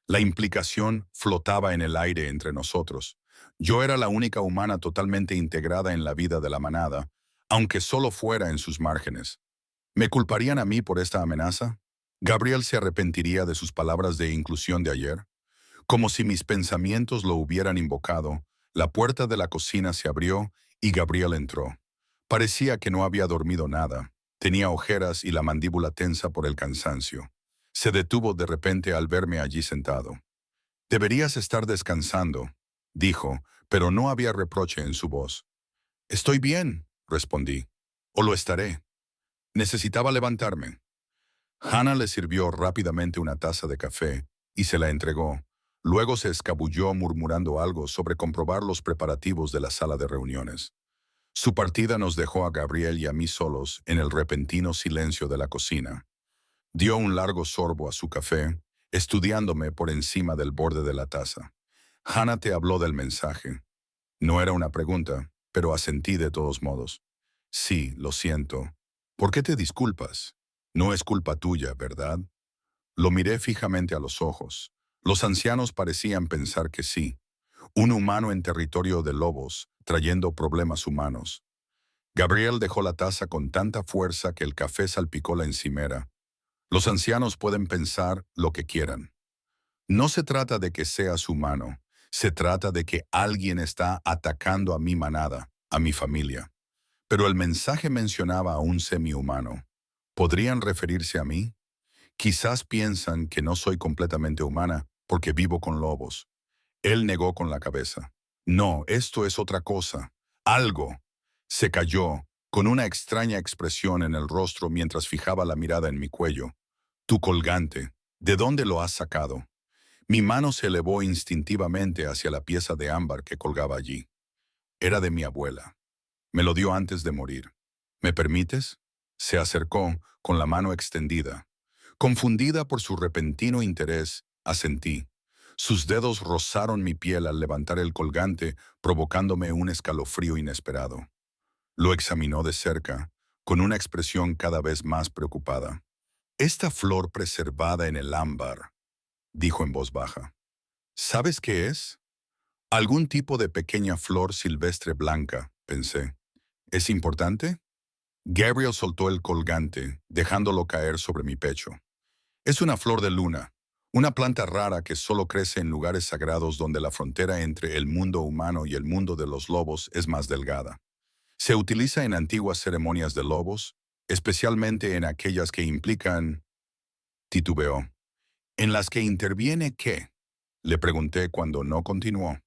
La implicación flotaba en el aire entre nosotros. Yo era la única humana totalmente integrada en la vida de la manada, aunque solo fuera en sus márgenes. ¿Me culparían a mí por esta amenaza? ¿Gabriel se arrepentiría de sus palabras de inclusión de ayer? Como si mis pensamientos lo hubieran invocado, la puerta de la cocina se abrió y Gabriel entró. Parecía que no había dormido nada. Tenía ojeras y la mandíbula tensa por el cansancio. Se detuvo de repente al verme allí sentado. «Deberías estar descansando», dijo, pero no había reproche en su voz. «Estoy bien», respondí. «O lo estaré». Necesitaba levantarme. Hannah le sirvió rápidamente una taza de café y se la entregó. Luego se escabulló murmurando algo sobre comprobar los preparativos de la sala de reuniones. Su partida nos dejó a Gabriel y a mí solos en el repentino silencio de la cocina. Dio un largo sorbo a su café, estudiándome por encima del borde de la taza. Hannah te habló del mensaje. No era una pregunta, pero asentí de todos modos. Sí, lo siento. ¿Por qué te disculpas? No es culpa tuya, ¿verdad? Lo miré fijamente a los ojos. Los ancianos parecían pensar que sí. Un humano en territorio de lobos, trayendo problemas humanos. Gabriel dejó la taza con tanta fuerza que el café salpicó la encimera. Los ancianos pueden pensar lo que quieran. No se trata de que seas humano. Se trata de que alguien está atacando a mi manada, a mi familia. Pero el mensaje mencionaba a un semi-humano. ¿Podrían referirse a mí? Quizás piensan que no soy completamente humana porque vivo con lobos. Él negó con la cabeza. No, esto es otra cosa. Algo. Se cayó, con una extraña expresión en el rostro mientras fijaba la mirada en mi cuello. Tu colgante. ¿De dónde lo has sacado? Mi mano se elevó instintivamente hacia la pieza de ámbar que colgaba allí. Era de mi abuela. Me lo dio antes de morir. ¿Me permites? Se acercó, con la mano extendida. Confundida por su repentino interés, asentí. Sus dedos rozaron mi piel al levantar el colgante, provocándome un escalofrío inesperado. Lo examinó de cerca, con una expresión cada vez más preocupada. Esta flor preservada en el ámbar, dijo en voz baja. ¿Sabes qué es? Algún tipo de pequeña flor silvestre blanca, pensé. ¿Es importante? Gabriel soltó el colgante, dejándolo caer sobre mi pecho. Es una flor de luna, una planta rara que solo crece en lugares sagrados donde la frontera entre el mundo humano y el mundo de los lobos es más delgada. Se utiliza en antiguas ceremonias de lobos, especialmente en aquellas que implican... Titubeó. ¿En las que interviene qué? Le pregunté cuando no continuó.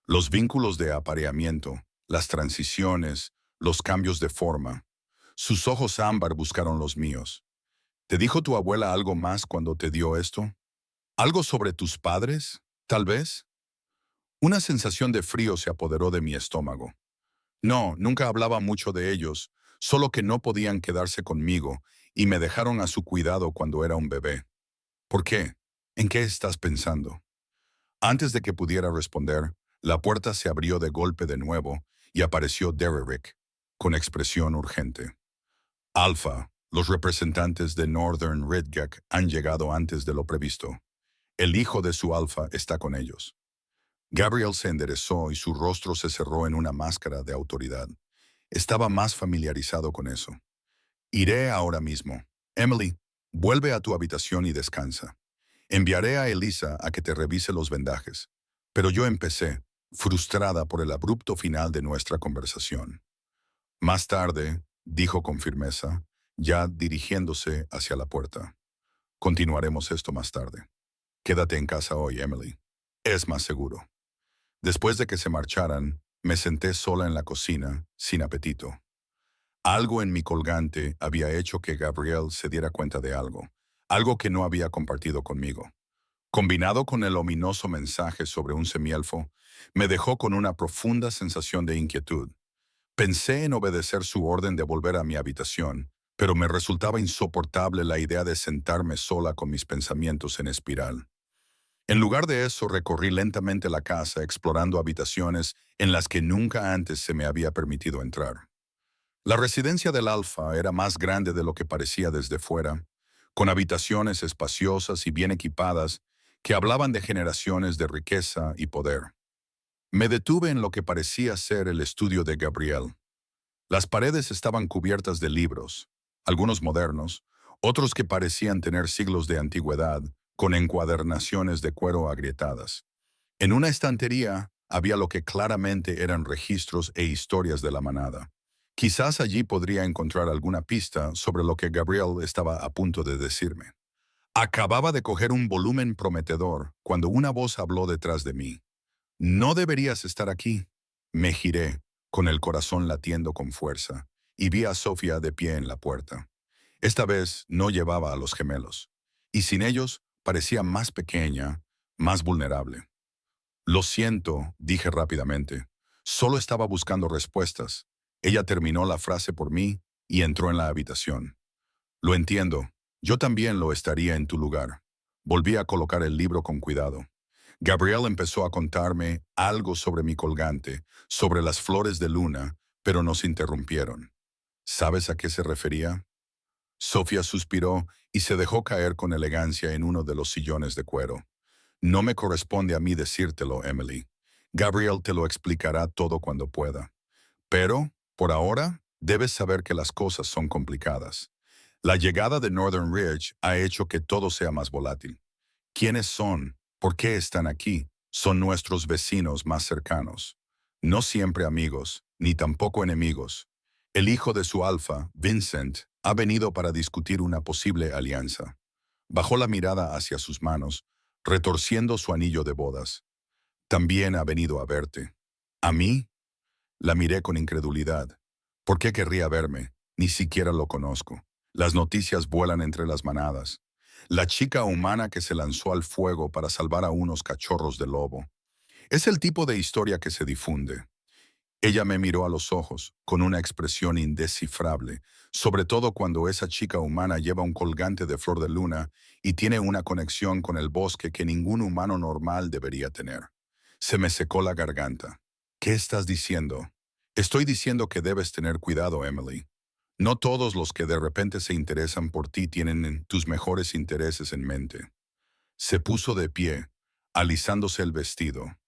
Los vínculos de apareamiento, las transiciones, los cambios de forma. Sus ojos ámbar buscaron los míos. ¿Te dijo tu abuela algo más cuando te dio esto? ¿Algo sobre tus padres, tal vez? Una sensación de frío se apoderó de mi estómago. No, nunca hablaba mucho de ellos, solo que no podían quedarse conmigo y me dejaron a su cuidado cuando era un bebé. ¿Por qué? ¿En qué estás pensando? Antes de que pudiera responder, la puerta se abrió de golpe de nuevo y apareció Derrick, con expresión urgente. Alpha, los representantes de Northern Ridgec han llegado antes de lo previsto. El hijo de su Alpha está con ellos. Gabriel se enderezó y su rostro se cerró en una máscara de autoridad. Estaba más familiarizado con eso. Iré ahora mismo. Emily, vuelve a tu habitación y descansa. Enviaré a Elisa a que te revise los vendajes. Pero yo empecé, frustrada por el abrupto final de nuestra conversación. Más tarde, dijo con firmeza, ya dirigiéndose hacia la puerta. Continuaremos esto más tarde. Quédate en casa hoy, Emily. Es más seguro. Después de que se marcharan, me senté sola en la cocina, sin apetito. Algo en mi colgante había hecho que Gabriel se diera cuenta de algo que no había compartido conmigo. Combinado con el ominoso mensaje sobre un semielfo, me dejó con una profunda sensación de inquietud. Pensé en obedecer su orden de volver a mi habitación, pero me resultaba insoportable la idea de sentarme sola con mis pensamientos en espiral. En lugar de eso, recorrí lentamente la casa explorando habitaciones en las que nunca antes se me había permitido entrar. La residencia del Alfa era más grande de lo que parecía desde fuera, con habitaciones espaciosas y bien equipadas que hablaban de generaciones de riqueza y poder. Me detuve en lo que parecía ser el estudio de Gabriel. Las paredes estaban cubiertas de libros, algunos modernos, otros que parecían tener siglos de antigüedad, con encuadernaciones de cuero agrietadas. En una estantería había lo que claramente eran registros e historias de la manada. Quizás allí podría encontrar alguna pista sobre lo que Gabriel estaba a punto de decirme. Acababa de coger un volumen prometedor cuando una voz habló detrás de mí. «No deberías estar aquí». Me giré, con el corazón latiendo con fuerza, y vi a Sofía de pie en la puerta. Esta vez no llevaba a los gemelos, y sin ellos parecía más pequeña, más vulnerable. «Lo siento», dije rápidamente. Solo estaba buscando respuestas. Ella terminó la frase por mí y entró en la habitación. «Lo entiendo. Yo también lo estaría en tu lugar». Volví a colocar el libro con cuidado. Gabriel empezó a contarme algo sobre mi colgante, sobre las flores de luna, pero nos interrumpieron. ¿Sabes a qué se refería? Sofía suspiró y se dejó caer con elegancia en uno de los sillones de cuero. No me corresponde a mí decírtelo, Emily. Gabriel te lo explicará todo cuando pueda. Pero, por ahora, debes saber que las cosas son complicadas. La llegada de Northern Ridge ha hecho que todo sea más volátil. ¿Quiénes son? ¿Por qué están aquí? Son nuestros vecinos más cercanos. No siempre amigos, ni tampoco enemigos. El hijo de su alfa, Vincent, ha venido para discutir una posible alianza. Bajó la mirada hacia sus manos, retorciendo su anillo de bodas. También ha venido a verte. ¿A mí? La miré con incredulidad. ¿Por qué querría verme? Ni siquiera lo conozco. Las noticias vuelan entre las manadas. La chica humana que se lanzó al fuego para salvar a unos cachorros de lobo. Es el tipo de historia que se difunde. Ella me miró a los ojos, con una expresión indescifrable, sobre todo cuando esa chica humana lleva un colgante de flor de luna y tiene una conexión con el bosque que ningún humano normal debería tener. Se me secó la garganta. ¿Qué estás diciendo? Estoy diciendo que debes tener cuidado, Emily. No todos los que de repente se interesan por ti tienen tus mejores intereses en mente. Se puso de pie, alisándose el vestido.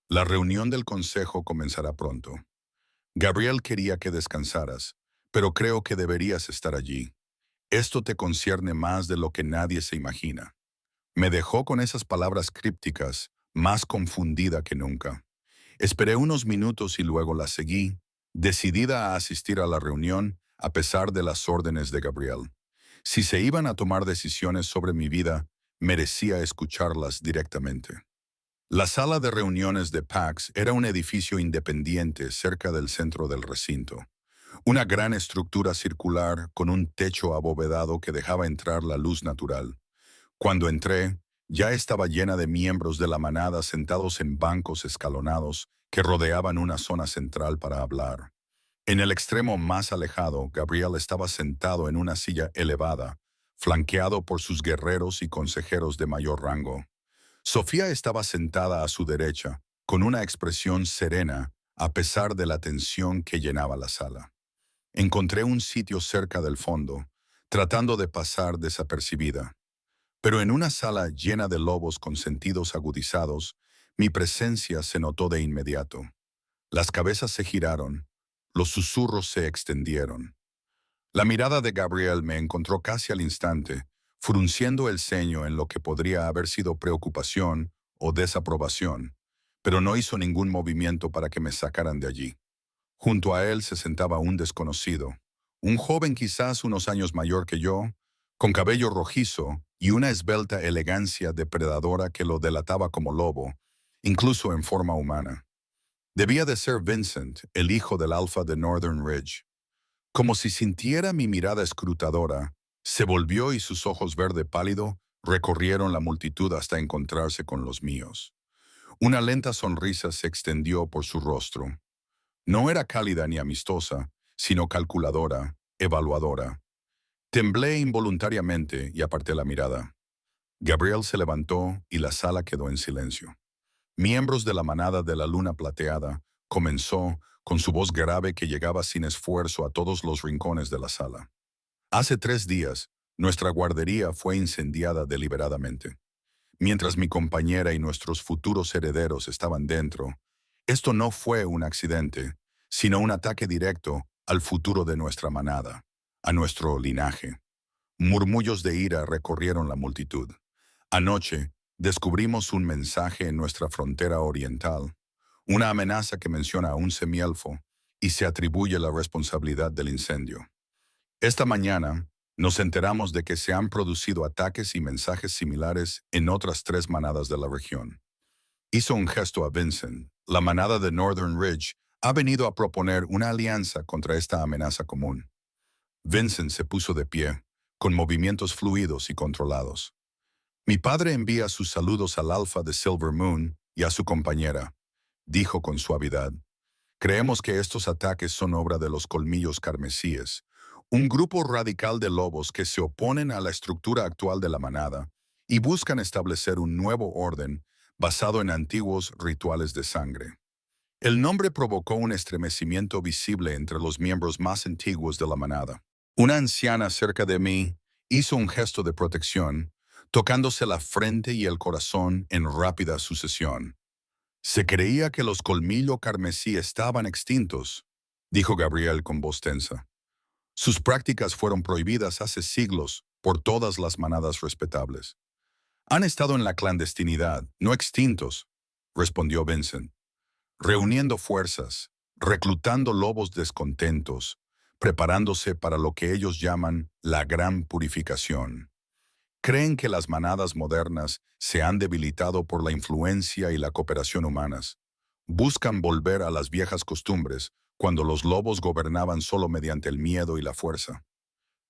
La reunión del consejo comenzará pronto. Gabriel quería que descansaras, pero creo que deberías estar allí. Esto te concierne más de lo que nadie se imagina. Me dejó con esas palabras crípticas, más confundida que nunca. Esperé unos minutos y luego la seguí, decidida a asistir a la reunión a pesar de las órdenes de Gabriel. Si se iban a tomar decisiones sobre mi vida, merecía escucharlas directamente. La sala de reuniones de PAX era un edificio independiente cerca del centro del recinto. Una gran estructura circular con un techo abovedado que dejaba entrar la luz natural. Cuando entré, ya estaba llena de miembros de la manada sentados en bancos escalonados que rodeaban una zona central para hablar. En el extremo más alejado, Gabriel estaba sentado en una silla elevada, flanqueado por sus guerreros y consejeros de mayor rango. Sofía estaba sentada a su derecha, con una expresión serena, a pesar de la tensión que llenaba la sala. Encontré un sitio cerca del fondo, tratando de pasar desapercibida. Pero en una sala llena de lobos con sentidos agudizados, mi presencia se notó de inmediato. Las cabezas se giraron, los susurros se extendieron. La mirada de Gabriel me encontró casi al instante, frunciendo el ceño en lo que podría haber sido preocupación o desaprobación, pero no hizo ningún movimiento para que me sacaran de allí. Junto a él se sentaba un desconocido, un joven quizás unos años mayor que yo, con cabello rojizo y una esbelta elegancia depredadora que lo delataba como lobo, incluso en forma humana. Debía de ser Vincent, el hijo del alfa de Northern Ridge. Como si sintiera mi mirada escrutadora, se volvió y sus ojos verde pálido recorrieron la multitud hasta encontrarse con los míos. Una lenta sonrisa se extendió por su rostro. No era cálida ni amistosa, sino calculadora, evaluadora. Temblé involuntariamente y aparté la mirada. Gabriel se levantó y la sala quedó en silencio. Miembros de la manada de la luna plateada comenzó con su voz grave que llegaba sin esfuerzo a todos los rincones de la sala. Hace 3 días, nuestra guardería fue incendiada deliberadamente. Mientras mi compañera y nuestros futuros herederos estaban dentro, esto no fue un accidente, sino un ataque directo al futuro de nuestra manada, a nuestro linaje. Murmullos de ira recorrieron la multitud. Anoche, descubrimos un mensaje en nuestra frontera oriental, una amenaza que menciona a un semielfo y se atribuye la responsabilidad del incendio. Esta mañana, nos enteramos de que se han producido ataques y mensajes similares en otras 3 manadas de la región. Hizo un gesto a Vincent. La manada de Northern Ridge ha venido a proponer una alianza contra esta amenaza común. Vincent se puso de pie, con movimientos fluidos y controlados. Mi padre envía sus saludos al alfa de Silver Moon y a su compañera, dijo con suavidad. Creemos que estos ataques son obra de los colmillos carmesíes, un grupo radical de lobos que se oponen a la estructura actual de la manada y buscan establecer un nuevo orden basado en antiguos rituales de sangre. El nombre provocó un estremecimiento visible entre los miembros más antiguos de la manada. Una anciana cerca de mí hizo un gesto de protección, tocándose la frente y el corazón en rápida sucesión. Se creía que los colmillo carmesí estaban extintos, dijo Gabriel con voz tensa. Sus prácticas fueron prohibidas hace siglos por todas las manadas respetables. Han estado en la clandestinidad, no extintos, respondió Vincent, reuniendo fuerzas, reclutando lobos descontentos, preparándose para lo que ellos llaman la gran purificación. Creen que las manadas modernas se han debilitado por la influencia y la cooperación humanas. Buscan volver a las viejas costumbres cuando los lobos gobernaban solo mediante el miedo y la fuerza.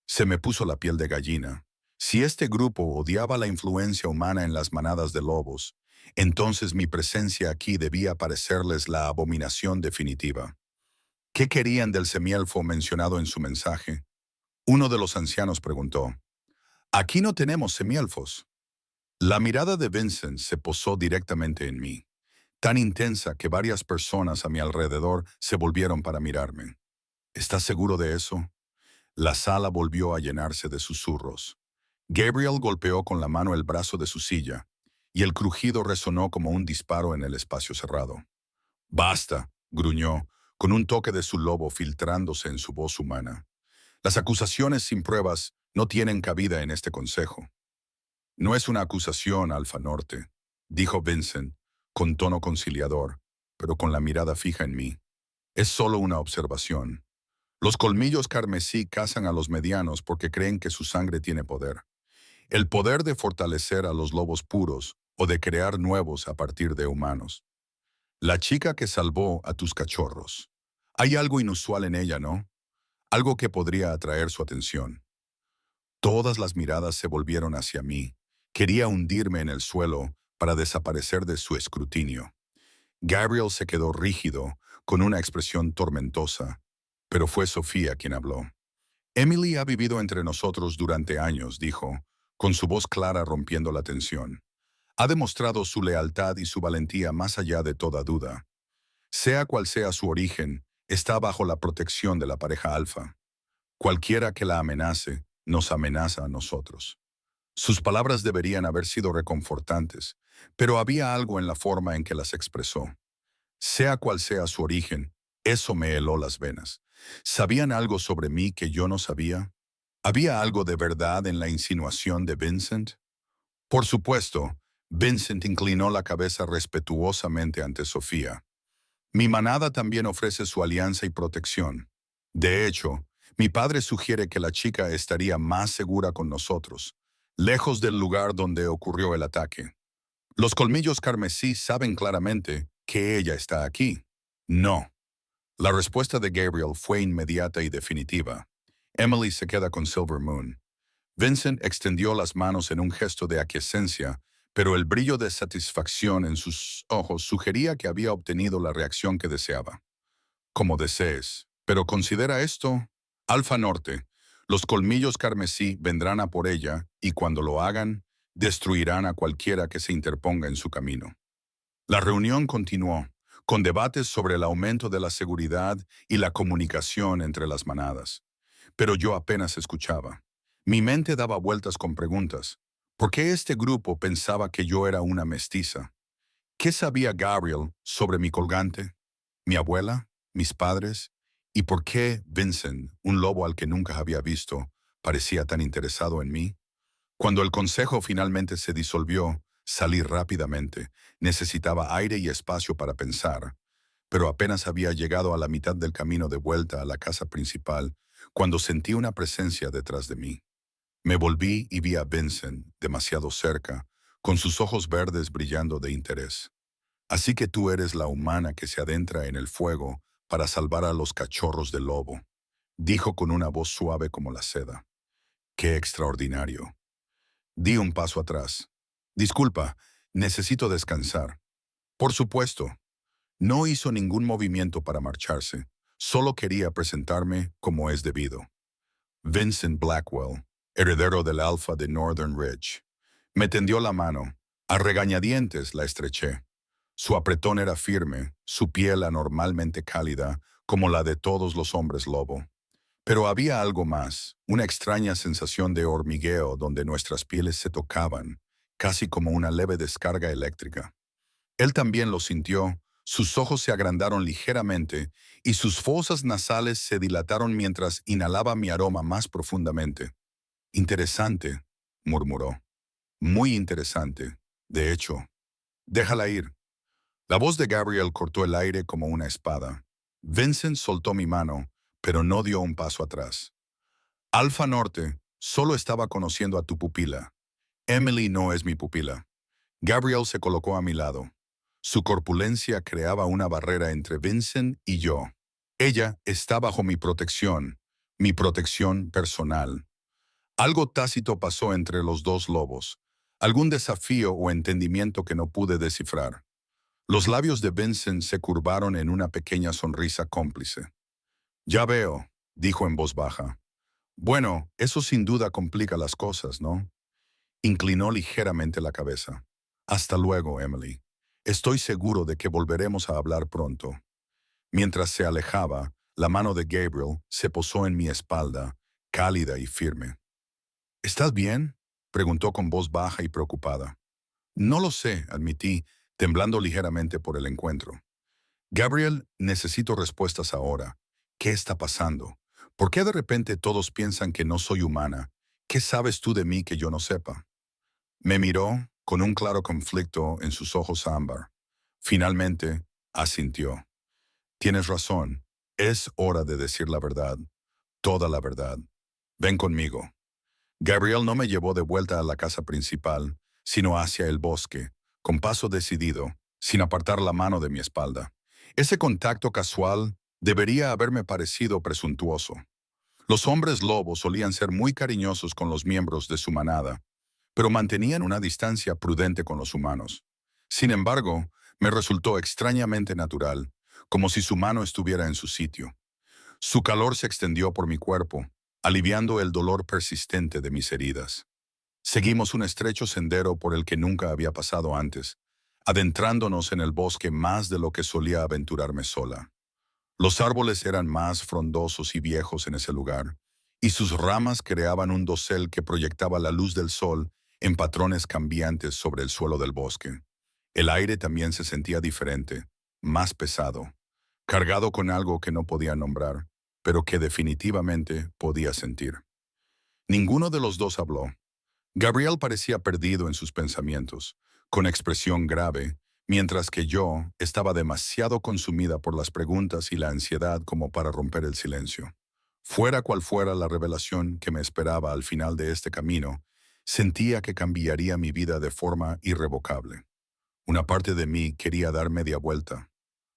Se me puso la piel de gallina. Si este grupo odiaba la influencia humana en las manadas de lobos, entonces mi presencia aquí debía parecerles la abominación definitiva. ¿Qué querían del semielfo mencionado en su mensaje? Uno de los ancianos preguntó. Aquí no tenemos semielfos. La mirada de Vincent se posó directamente en mí, tan intensa que varias personas a mi alrededor se volvieron para mirarme. ¿Estás seguro de eso? La sala volvió a llenarse de susurros. Gabriel golpeó con la mano el brazo de su silla, y el crujido resonó como un disparo en el espacio cerrado. «Basta», gruñó, con un toque de su lobo filtrándose en su voz humana. «Las acusaciones sin pruebas no tienen cabida en este consejo». «No es una acusación, Alfa Norte», dijo Vincent, con tono conciliador, pero con la mirada fija en mí. «Es solo una observación. Los colmillos carmesí cazan a los medianos porque creen que su sangre tiene poder. El poder de fortalecer a los lobos puros o de crear nuevos a partir de humanos. La chica que salvó a tus cachorros. Hay algo inusual en ella, ¿no? Algo que podría atraer su atención». Todas las miradas se volvieron hacia mí. Quería hundirme en el suelo para desaparecer de su escrutinio. Gabriel se quedó rígido, con una expresión tormentosa, pero fue Sofía quien habló. «Emily ha vivido entre nosotros durante años», dijo, con su voz clara rompiendo la tensión. «Ha demostrado su lealtad y su valentía más allá de toda duda. Sea cual sea su origen, está bajo la protección de la pareja alfa. Cualquiera que la amenace, nos amenaza a nosotros». Sus palabras deberían haber sido reconfortantes, pero había algo en la forma en que las expresó. Sea cual sea su origen, eso me heló las venas. ¿Sabían algo sobre mí que yo no sabía? ¿Había algo de verdad en la insinuación de Vincent? Por supuesto, Vincent inclinó la cabeza respetuosamente ante Sofía. «Mi manada también ofrece su alianza y protección. De hecho, mi padre sugiere que la chica estaría más segura con nosotros, lejos del lugar donde ocurrió el ataque. Los colmillos carmesí saben claramente que ella está aquí». «No». La respuesta de Gabriel fue inmediata y definitiva. «Emily se queda con Silver Moon». Vincent extendió las manos en un gesto de aquiescencia, pero el brillo de satisfacción en sus ojos sugería que había obtenido la reacción que deseaba. «Como desees, pero considera esto. Alfa Norte, los colmillos carmesí vendrán a por ella y cuando lo hagan, destruirán a cualquiera que se interponga en su camino». La reunión continuó, con debates sobre el aumento de la seguridad y la comunicación entre las manadas. Pero yo apenas escuchaba. Mi mente daba vueltas con preguntas. ¿Por qué este grupo pensaba que yo era una mestiza? ¿Qué sabía Gabriel sobre mi colgante, mi abuela, mis padres? ¿Y por qué Vincent, un lobo al que nunca había visto, parecía tan interesado en mí? Cuando el consejo finalmente se disolvió, salí rápidamente. Necesitaba aire y espacio para pensar, pero apenas había llegado a la mitad del camino de vuelta a la casa principal cuando sentí una presencia detrás de mí. Me volví y vi a Vincent, demasiado cerca, con sus ojos verdes brillando de interés. «Así que tú eres la humana que se adentra en el fuego para salvar a los cachorros del lobo», dijo con una voz suave como la seda. «Qué extraordinario». Di un paso atrás. «Disculpa, necesito descansar». «Por supuesto». No hizo ningún movimiento para marcharse. Solo quería presentarme como es debido. «Vincent Blackwell, heredero del Alfa de Northern Ridge». Me tendió la mano, A regañadientes la estreché. Su apretón era firme, su piel anormalmente cálida, como la de todos los hombres lobo. Pero había algo más, una extraña sensación de hormigueo donde nuestras pieles se tocaban, casi como una leve descarga eléctrica. Él también lo sintió, sus ojos se agrandaron ligeramente y sus fosas nasales se dilataron mientras inhalaba mi aroma más profundamente. Interesante, murmuró. Muy interesante. De hecho, déjala ir. La voz de Gabriel cortó el aire como una espada. Vincent soltó mi mano, pero no dio un paso atrás. Alfa Norte solo estaba conociendo a tu pupila. Emily no es mi pupila. Gabriel se colocó a mi lado. Su corpulencia creaba una barrera entre Vincent y yo. Ella está bajo mi protección personal. Algo tácito pasó entre los dos lobos, algún desafío o entendimiento que no pude descifrar. Los labios de Vincent se curvaron en una pequeña sonrisa cómplice. Ya veo, dijo en voz baja. Bueno, eso sin duda complica las cosas, ¿no? Inclinó ligeramente la cabeza. Hasta luego, Emily. Estoy seguro de que volveremos a hablar pronto. Mientras se alejaba, la mano de Gabriel se posó en mi espalda, cálida y firme. ¿Estás bien?, preguntó con voz baja y preocupada. No lo sé, admití, temblando ligeramente por el encuentro. Gabriel, necesito respuestas ahora. ¿Qué está pasando? ¿Por qué de repente todos piensan que no soy humana? ¿Qué sabes tú de mí que yo no sepa? Me miró con un claro conflicto en sus ojos ámbar. Finalmente, asintió. Tienes razón. Es hora de decir la verdad. Toda la verdad. Ven conmigo. Gabriel no me llevó de vuelta a la casa principal, sino hacia el bosque, con paso decidido, sin apartar la mano de mi espalda. Ese contacto casual debería haberme parecido presuntuoso. Los hombres lobos solían ser muy cariñosos con los miembros de su manada, pero mantenían una distancia prudente con los humanos. Sin embargo, me resultó extrañamente natural, como si su mano estuviera en su sitio. Su calor se extendió por mi cuerpo, aliviando el dolor persistente de mis heridas. Seguimos un estrecho sendero por el que nunca había pasado antes, adentrándonos en el bosque más de lo que solía aventurarme sola. Los árboles eran más frondosos y viejos en ese lugar, y sus ramas creaban un dosel que proyectaba la luz del sol en patrones cambiantes sobre el suelo del bosque. El aire también se sentía diferente, más pesado, cargado con algo que no podía nombrar, pero que definitivamente podía sentir. Ninguno de los dos habló. Gabriel parecía perdido en sus pensamientos, con expresión grave, mientras que yo estaba demasiado consumida por las preguntas y la ansiedad como para romper el silencio. Fuera cual fuera la revelación que me esperaba al final de este camino, sentía que cambiaría mi vida de forma irrevocable. Una parte de mí quería dar media vuelta,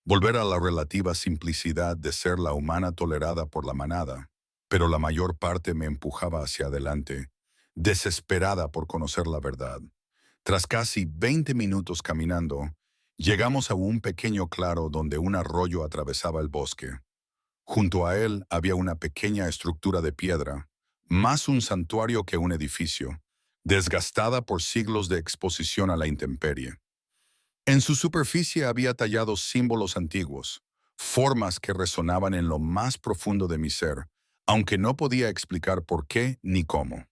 volver a la relativa simplicidad de ser la humana tolerada por la manada, pero la mayor parte me empujaba hacia adelante, desesperada por conocer la verdad. Tras casi 20 minutos caminando, llegamos a un pequeño claro donde un arroyo atravesaba el bosque. Junto a él había una pequeña estructura de piedra, más un santuario que un edificio, desgastada por siglos de exposición a la intemperie. En su superficie había tallados símbolos antiguos, formas que resonaban en lo más profundo de mi ser, aunque no podía explicar por qué ni cómo.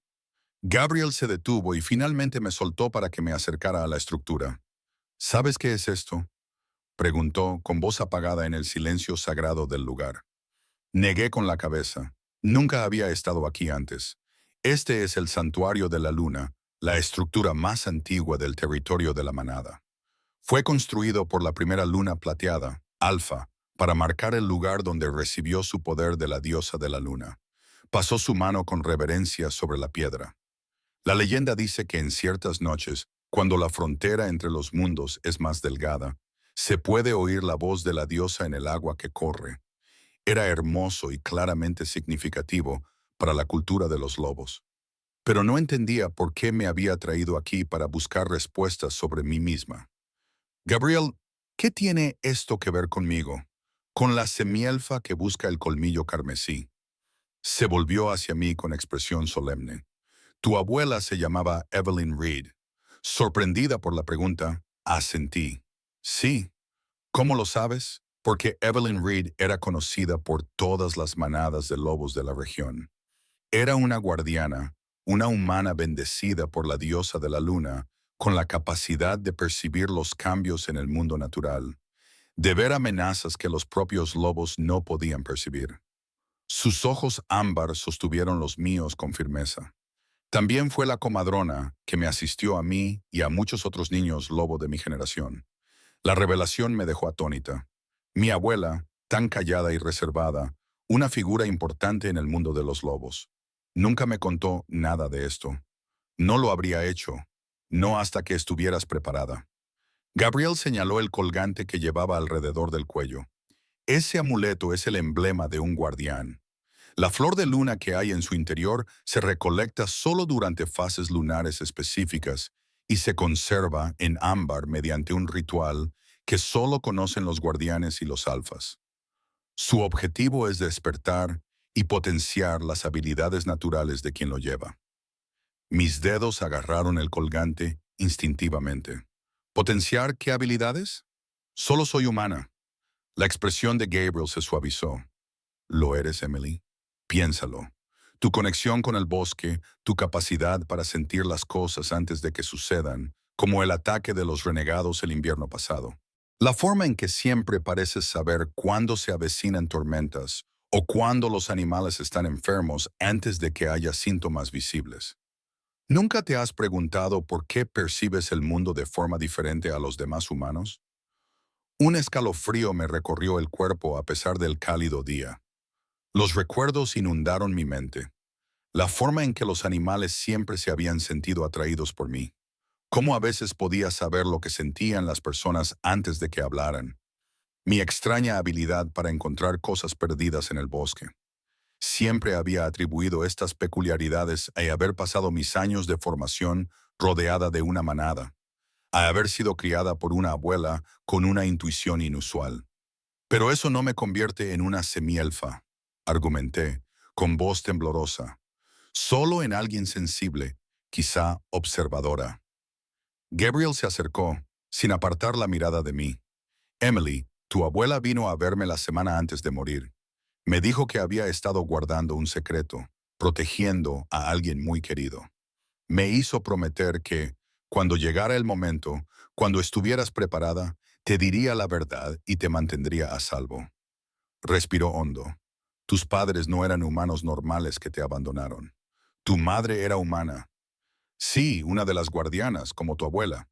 Gabriel se detuvo y finalmente me soltó para que me acercara a la estructura. ¿Sabes qué es esto?, preguntó con voz apagada en el silencio sagrado del lugar. Negué con la cabeza. Nunca había estado aquí antes. Este es el Santuario de la Luna, la estructura más antigua del territorio de la manada. Fue construido por la primera luna plateada, Alfa, para marcar el lugar donde recibió su poder de la diosa de la luna. Pasó su mano con reverencia sobre la piedra. La leyenda dice que en ciertas noches, cuando la frontera entre los mundos es más delgada, se puede oír la voz de la diosa en el agua que corre. Era hermoso y claramente significativo para la cultura de los lobos. Pero no entendía por qué me había traído aquí para buscar respuestas sobre mí misma. Gabriel, ¿qué tiene esto que ver conmigo? Con la semielfa que busca el colmillo carmesí. Se volvió hacia mí con expresión solemne. Tu abuela se llamaba Evelyn Reed. Sorprendida por la pregunta, asentí. Sí. ¿Cómo lo sabes? Porque Evelyn Reed era conocida por todas las manadas de lobos de la región. Era una guardiana, una humana bendecida por la diosa de la luna, con la capacidad de percibir los cambios en el mundo natural, de ver amenazas que los propios lobos no podían percibir. Sus ojos ámbar sostuvieron los míos con firmeza. También fue la comadrona que me asistió a mí y a muchos otros niños lobo de mi generación. La revelación me dejó atónita. Mi abuela, tan callada y reservada, una figura importante en el mundo de los lobos. Nunca me contó nada de esto. No lo habría hecho, no hasta que estuvieras preparada. Gabriel señaló el colgante que llevaba alrededor del cuello. Ese amuleto es el emblema de un guardián. La flor de luna que hay en su interior se recolecta solo durante fases lunares específicas y se conserva en ámbar mediante un ritual que solo conocen los guardianes y los alfas. Su objetivo es despertar y potenciar las habilidades naturales de quien lo lleva. Mis dedos agarraron el colgante instintivamente. ¿Potenciar qué habilidades? Solo soy humana. La expresión de Gabriel se suavizó. ¿Lo eres, Emily? Piénsalo. Tu conexión con el bosque, tu capacidad para sentir las cosas antes de que sucedan, como el ataque de los renegados el invierno pasado. La forma en que siempre pareces saber cuándo se avecinan tormentas o cuándo los animales están enfermos antes de que haya síntomas visibles. ¿Nunca te has preguntado por qué percibes el mundo de forma diferente a los demás humanos? Un escalofrío me recorrió el cuerpo a pesar del cálido día. Los recuerdos inundaron mi mente. La forma en que los animales siempre se habían sentido atraídos por mí. Cómo a veces podía saber lo que sentían las personas antes de que hablaran. Mi extraña habilidad para encontrar cosas perdidas en el bosque. Siempre había atribuido estas peculiaridades a haber pasado mis años de formación rodeada de una manada, a haber sido criada por una abuela con una intuición inusual. Pero eso no me convierte en una semielfa, argumenté, con voz temblorosa. Solo en alguien sensible, quizá observadora. Gabriel se acercó, sin apartar la mirada de mí. Emily, tu abuela vino a verme la semana antes de morir. Me dijo que había estado guardando un secreto, protegiendo a alguien muy querido. Me hizo prometer que, cuando llegara el momento, cuando estuvieras preparada, te diría la verdad y te mantendría a salvo. Respiró hondo. Tus padres no eran humanos normales que te abandonaron. Tu madre era humana. Sí, una de las guardianas, como tu abuela.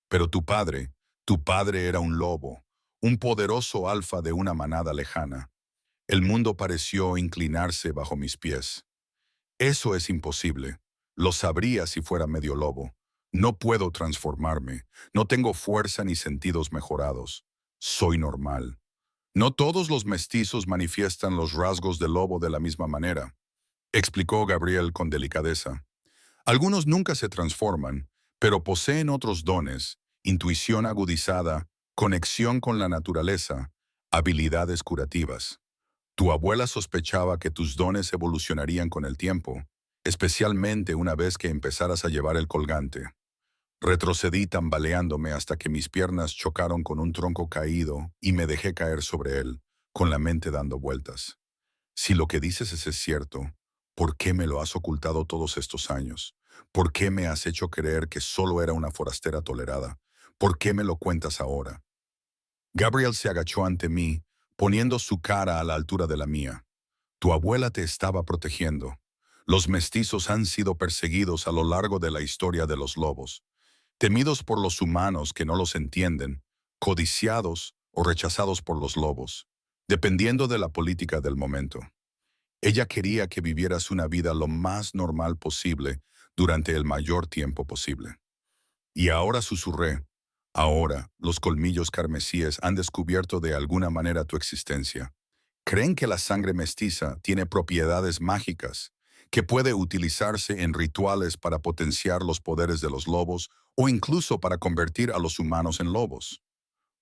Pero tu padre era un lobo, un poderoso alfa de una manada lejana. El mundo pareció inclinarse bajo mis pies. Eso es imposible. Lo sabría si fuera medio lobo. No puedo transformarme. No tengo fuerza ni sentidos mejorados. Soy normal. No todos los mestizos manifiestan los rasgos del lobo de la misma manera, explicó Gabriel con delicadeza. Algunos nunca se transforman, pero poseen otros dones, intuición agudizada, conexión con la naturaleza, habilidades curativas. Tu abuela sospechaba que tus dones evolucionarían con el tiempo, especialmente una vez que empezaras a llevar el colgante. Retrocedí tambaleándome hasta que mis piernas chocaron con un tronco caído y me dejé caer sobre él, con la mente dando vueltas. Si lo que dices es cierto, ¿por qué me lo has ocultado todos estos años? ¿Por qué me has hecho creer que solo era una forastera tolerada? ¿Por qué me lo cuentas ahora? Gabriel se agachó ante mí, poniendo su cara a la altura de la mía. Tu abuela te estaba protegiendo. Los mestizos han sido perseguidos a lo largo de la historia de los lobos, temidos por los humanos que no los entienden, codiciados o rechazados por los lobos, dependiendo de la política del momento. Ella quería que vivieras una vida lo más normal posible durante el mayor tiempo posible. Y ahora susurré, ahora los colmillos carmesíes han descubierto de alguna manera tu existencia. Creen que la sangre mestiza tiene propiedades mágicas, que puede utilizarse en rituales para potenciar los poderes de los lobos o incluso para convertir a los humanos en lobos.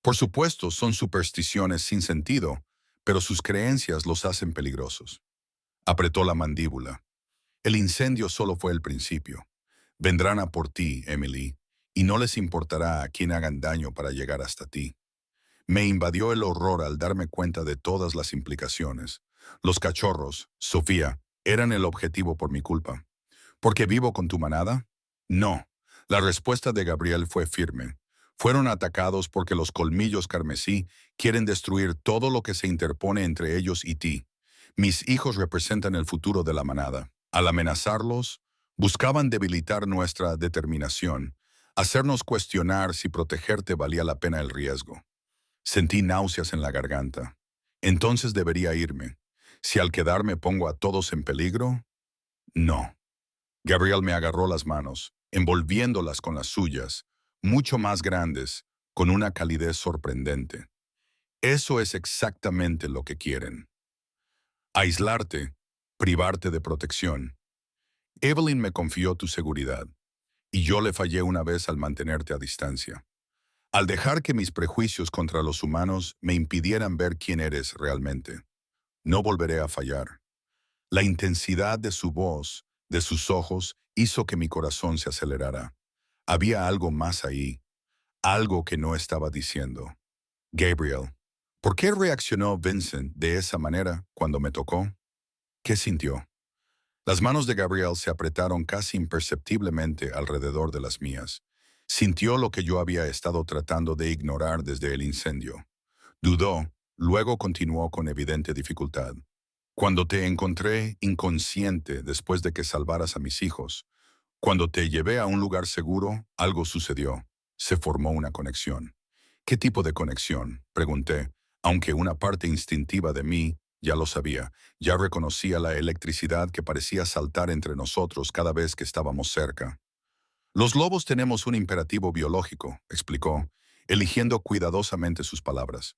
Por supuesto, son supersticiones sin sentido, pero sus creencias los hacen peligrosos. Apretó la mandíbula. El incendio solo fue el principio. Vendrán a por ti, Emily, y no les importará a quién hagan daño para llegar hasta ti. Me invadió el horror al darme cuenta de todas las implicaciones. Los cachorros, Sofía, eran el objetivo por mi culpa. ¿Por qué vivo con tu manada? No. La respuesta de Gabriel fue firme. Fueron atacados porque los colmillos carmesí quieren destruir todo lo que se interpone entre ellos y ti. Mis hijos representan el futuro de la manada. Al amenazarlos, buscaban debilitar nuestra determinación, hacernos cuestionar si protegerte valía la pena el riesgo. Sentí náuseas en la garganta. Entonces debería irme. Si al quedarme pongo a todos en peligro, no. Gabriel me agarró las manos, envolviéndolas con las suyas, mucho más grandes, con una calidez sorprendente. Eso es exactamente lo que quieren. Aislarte, privarte de protección. Evelyn me confió tu seguridad, y yo le fallé una vez al mantenerte a distancia. Al dejar que mis prejuicios contra los humanos me impidieran ver quién eres realmente. No volveré a fallar. La intensidad de su voz, de sus ojos, hizo que mi corazón se acelerara. Había algo más ahí, algo que no estaba diciendo. Gabriel, ¿por qué reaccionó Vincent de esa manera cuando me tocó? ¿Qué sintió? Las manos de Gabriel se apretaron casi imperceptiblemente alrededor de las mías. Sintió lo que yo había estado tratando de ignorar desde el incendio. Dudó, luego continuó con evidente dificultad. Cuando te encontré inconsciente después de que salvaras a mis hijos, cuando te llevé a un lugar seguro, algo sucedió. Se formó una conexión. ¿Qué tipo de conexión?, pregunté, aunque una parte instintiva de mí ya lo sabía. Ya reconocía la electricidad que parecía saltar entre nosotros cada vez que estábamos cerca. Los lobos tenemos un imperativo biológico, explicó, eligiendo cuidadosamente sus palabras.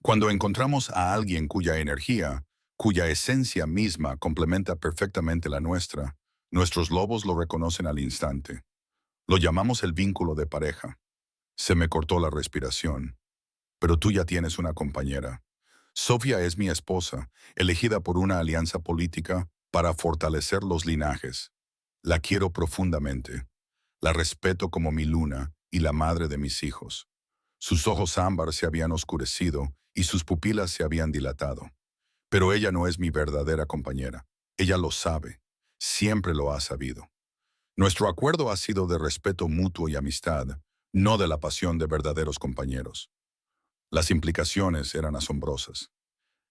Cuando encontramos a alguien cuya energía, cuya esencia misma complementa perfectamente la nuestra, nuestros lobos lo reconocen al instante. Lo llamamos el vínculo de pareja. Se me cortó la respiración. Pero tú ya tienes una compañera. Sofía es mi esposa, elegida por una alianza política para fortalecer los linajes. La quiero profundamente. La respeto como mi luna y la madre de mis hijos. Sus ojos ámbar se habían oscurecido y sus pupilas se habían dilatado. Pero ella no es mi verdadera compañera. Ella lo sabe. Siempre lo ha sabido. Nuestro acuerdo ha sido de respeto mutuo y amistad, no de la pasión de verdaderos compañeros. Las implicaciones eran asombrosas.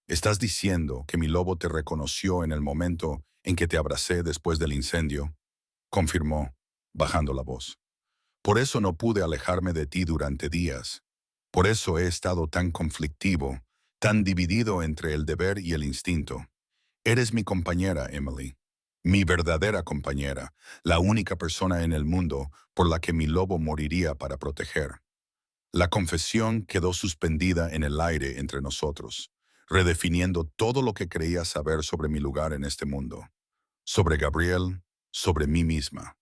¿Estás diciendo que mi lobo te reconoció en el momento en que te abracé después del incendio? Confirmó, bajando la voz. Por eso no pude alejarme de ti durante días. Por eso he estado tan conflictivo, tan dividido entre el deber y el instinto. Eres mi compañera, Emily. Mi verdadera compañera, la única persona en el mundo por la que mi lobo moriría para proteger. La confesión quedó suspendida en el aire entre nosotros, redefiniendo todo lo que creía saber sobre mi lugar en este mundo. Sobre Gabriel, sobre mí misma.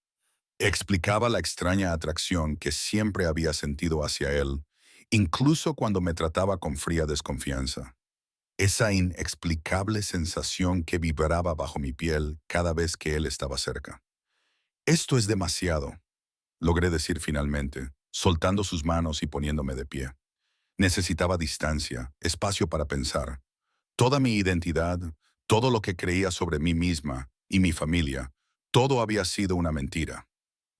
Explicaba la extraña atracción que siempre había sentido hacia él, incluso cuando me trataba con fría desconfianza. Esa inexplicable sensación que vibraba bajo mi piel cada vez que él estaba cerca. Esto es demasiado, logré decir finalmente, soltando sus manos y poniéndome de pie. Necesitaba distancia, espacio para pensar. Toda mi identidad, todo lo que creía sobre mí misma y mi familia, todo había sido una mentira.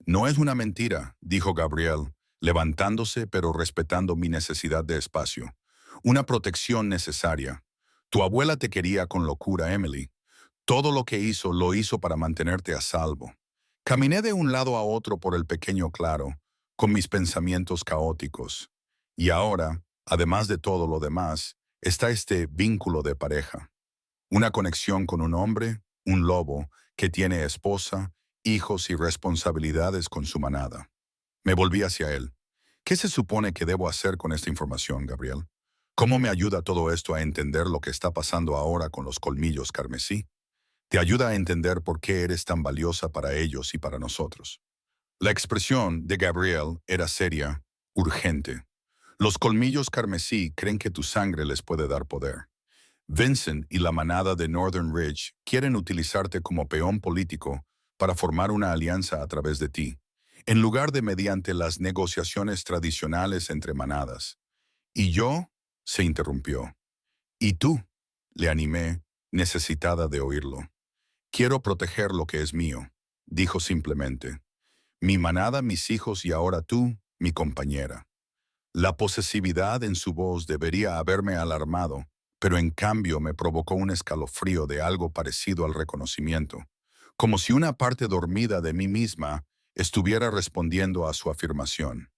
No es una mentira, dijo Gabriel, levantándose pero respetando mi necesidad de espacio. Una protección necesaria. Tu abuela te quería con locura, Emily. Todo lo que hizo lo hizo para mantenerte a salvo. Caminé de un lado a otro por el pequeño claro, con mis pensamientos caóticos. Y ahora, además de todo lo demás, está este vínculo de pareja. Una conexión con un hombre, un lobo, que tiene esposa, hijos y responsabilidades con su manada. Me volví hacia él. ¿Qué se supone que debo hacer con esta información, Gabriel? ¿Cómo me ayuda todo esto a entender lo que está pasando ahora con los colmillos carmesí? Te ayuda a entender por qué eres tan valiosa para ellos y para nosotros. La expresión de Gabriel era seria, urgente. Los colmillos carmesí creen que tu sangre les puede dar poder. Vincent y la manada de Northern Ridge quieren utilizarte como peón político para formar una alianza a través de ti. en lugar de mediante las negociaciones tradicionales entre manadas. Y yo, se interrumpió. ¿Y tú? Le animé, necesitada de oírlo. Quiero proteger lo que es mío, dijo simplemente. Mi manada, mis hijos y ahora tú, mi compañera. La posesividad en su voz debería haberme alarmado, pero en cambio me provocó un escalofrío de algo parecido al reconocimiento, como si una parte dormida de mí misma estuviera respondiendo a su afirmación.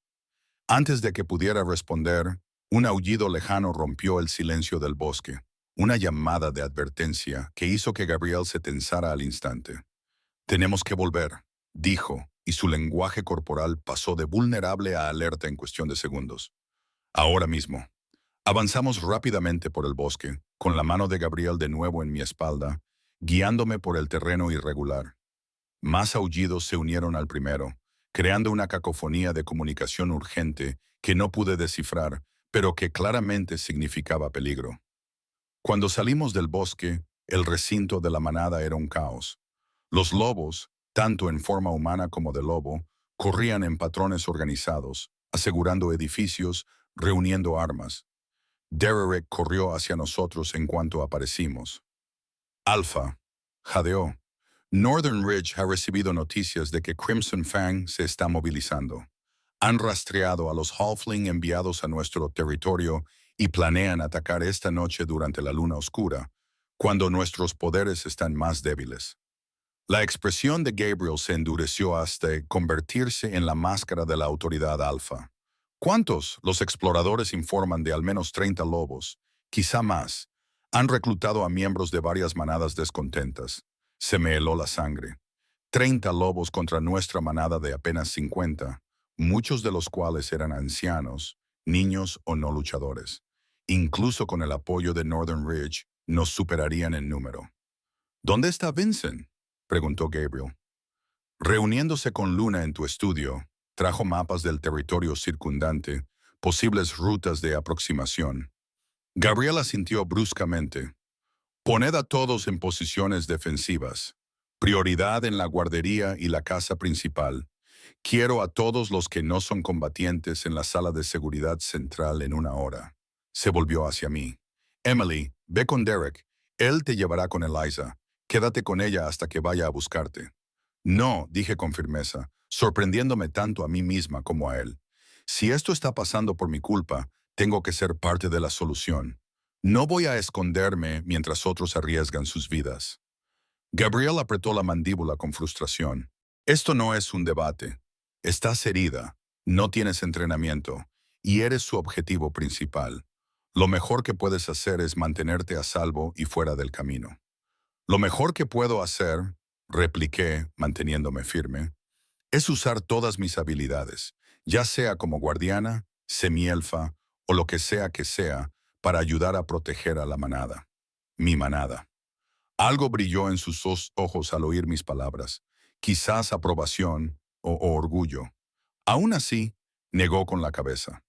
Antes de que pudiera responder, un aullido lejano rompió el silencio del bosque, una llamada de advertencia que hizo que Gabriel se tensara al instante. Tenemos que volver, dijo, y su lenguaje corporal pasó de vulnerable a alerta en cuestión de segundos. Ahora mismo. Avanzamos rápidamente por el bosque, con la mano de Gabriel de nuevo en mi espalda, guiándome por el terreno irregular. Más aullidos se unieron al primero, creando una cacofonía de comunicación urgente que no pude descifrar, pero que claramente significaba peligro. Cuando salimos del bosque, el recinto de la manada era un caos. Los lobos, tanto en forma humana como de lobo, corrían en patrones organizados, asegurando edificios, reuniendo armas. Derek corrió hacia nosotros en cuanto aparecimos. Alpha, jadeó. Northern Ridge ha recibido noticias de que Crimson Fang se está movilizando. Han rastreado a los Halfling enviados a nuestro territorio y planean atacar esta noche durante la luna oscura, cuando nuestros poderes están más débiles. La expresión de Gabriel se endureció hasta convertirse en la máscara de la autoridad alfa. ¿Cuántos? Los exploradores informan de al menos 30 lobos, quizá más. Han reclutado a miembros de varias manadas descontentas. Se me heló la sangre. 30 lobos contra nuestra manada de apenas 50, muchos de los cuales eran ancianos, niños o no luchadores. Incluso con el apoyo de Northern Ridge, nos superarían en número. ¿Dónde está Vincent?, preguntó Gabriel. Reuniéndose con Luna en tu estudio, trajo mapas del territorio circundante, posibles rutas de aproximación. Gabriel asintió bruscamente. Poned a todos en posiciones defensivas. Prioridad en la guardería y la casa principal. Quiero a todos los que no son combatientes en la sala de seguridad central en 1 hora. Se volvió hacia mí. Emily, ve con Derek. Él te llevará con Eliza. Quédate con ella hasta que vaya a buscarte. No, dije con firmeza, sorprendiéndome tanto a mí misma como a él. Si esto está pasando por mi culpa, tengo que ser parte de la solución. No voy a esconderme mientras otros arriesgan sus vidas. Gabriel apretó la mandíbula con frustración. Esto no es un debate. Estás herida, no tienes entrenamiento, y eres su objetivo principal. Lo mejor que puedes hacer es mantenerte a salvo y fuera del camino. Lo mejor que puedo hacer, repliqué, manteniéndome firme, es usar todas mis habilidades, ya sea como guardiana, semielfa o lo que sea, para ayudar a proteger a la manada. Mi manada. Algo brilló en sus ojos al oír mis palabras, quizás aprobación o orgullo. Aún así, negó con la cabeza.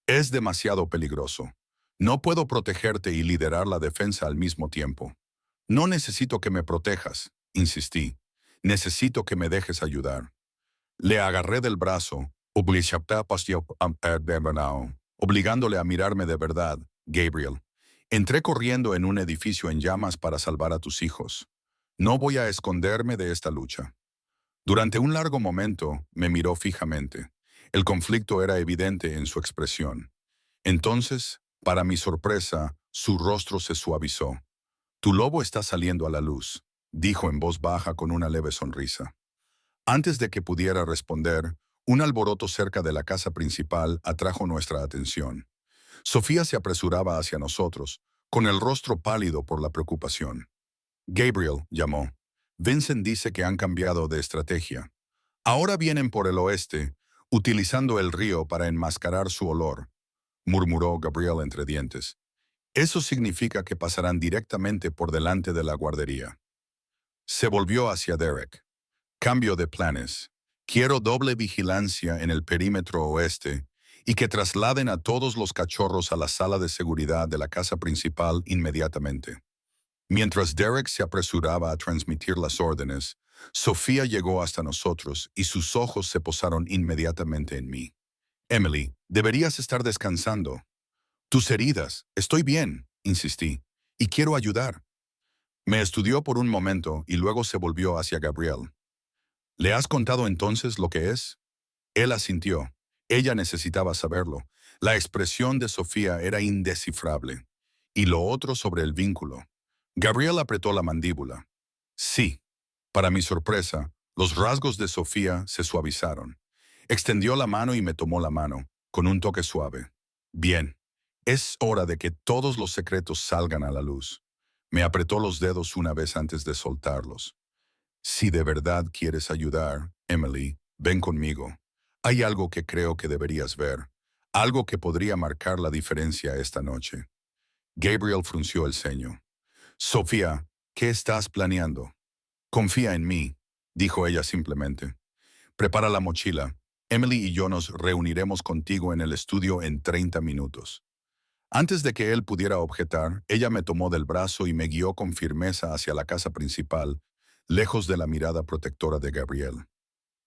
Es demasiado peligroso. No puedo protegerte y liderar la defensa al mismo tiempo. No necesito que me protejas, insistí. Necesito que me dejes ayudar. Le agarré del brazo, obligándole a mirarme de verdad, Gabriel. Entré corriendo en un edificio en llamas para salvar a tus hijos. No voy a esconderme de esta lucha. Durante un largo momento me miró fijamente. El conflicto era evidente en su expresión. Entonces, para mi sorpresa, su rostro se suavizó. Tu lobo está saliendo a la luz, dijo en voz baja con una leve sonrisa. Antes de que pudiera responder, un alboroto cerca de la casa principal atrajo nuestra atención. Sofía se apresuraba hacia nosotros, con el rostro pálido por la preocupación. Gabriel llamó. Vincent dice que han cambiado de estrategia. Ahora vienen por el oeste, utilizando el río para enmascarar su olor, murmuró Gabriel entre dientes. Eso significa que pasarán directamente por delante de la guardería. Se volvió hacia Derek. Cambio de planes. Quiero doble vigilancia en el perímetro oeste y que trasladen a todos los cachorros a la sala de seguridad de la casa principal inmediatamente. Mientras Derek se apresuraba a transmitir las órdenes, Sofía llegó hasta nosotros y sus ojos se posaron inmediatamente en mí. Emily, deberías estar descansando. Tus heridas. Estoy bien, insistí, y quiero ayudar. Me estudió por un momento y luego se volvió hacia Gabriel. ¿Le has contado entonces lo que es? Él asintió. Ella necesitaba saberlo. La expresión de Sofía era indescifrable. Y lo otro sobre el vínculo. Gabriel apretó la mandíbula. Sí. Para mi sorpresa, los rasgos de Sofía se suavizaron. Extendió la mano y me tomó la mano, con un toque suave. Bien. Es hora de que todos los secretos salgan a la luz. Me apretó los dedos una vez antes de soltarlos. Si de verdad quieres ayudar, Emily, ven conmigo. Hay algo que creo que deberías ver, algo que podría marcar la diferencia esta noche. Gabriel frunció el ceño. Sofía, ¿qué estás planeando? Confía en mí, dijo ella simplemente. Prepara la mochila. Emily y yo nos reuniremos contigo en el estudio en 30 minutos. Antes de que él pudiera objetar, ella me tomó del brazo y me guió con firmeza hacia la casa principal, lejos de la mirada protectora de Gabriel.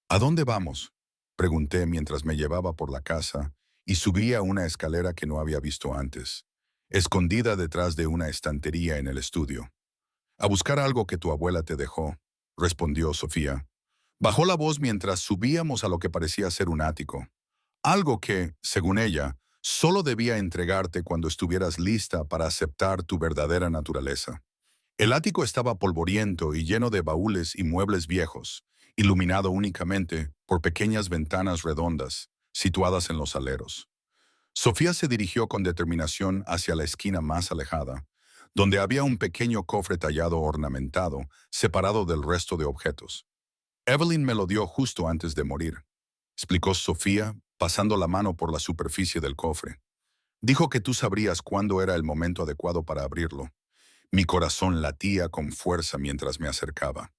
¿A dónde vamos? Pregunté mientras me llevaba por la casa y subía una escalera que no había visto antes, escondida detrás de una estantería en el estudio. A buscar algo que tu abuela te dejó, respondió Sofía. Bajó la voz mientras subíamos a lo que parecía ser un ático. Algo que, según ella, solo debía entregarte cuando estuvieras lista para aceptar tu verdadera naturaleza. El ático estaba polvoriento y lleno de baúles y muebles viejos, iluminado únicamente por pequeñas ventanas redondas, situadas en los aleros. Sofía se dirigió con determinación hacia la esquina más alejada, donde había un pequeño cofre tallado ornamentado, separado del resto de objetos. Evelyn me lo dio justo antes de morir, explicó Sofía, pasando la mano por la superficie del cofre. Dijo que tú sabrías cuándo era el momento adecuado para abrirlo. Mi corazón latía con fuerza mientras me acercaba.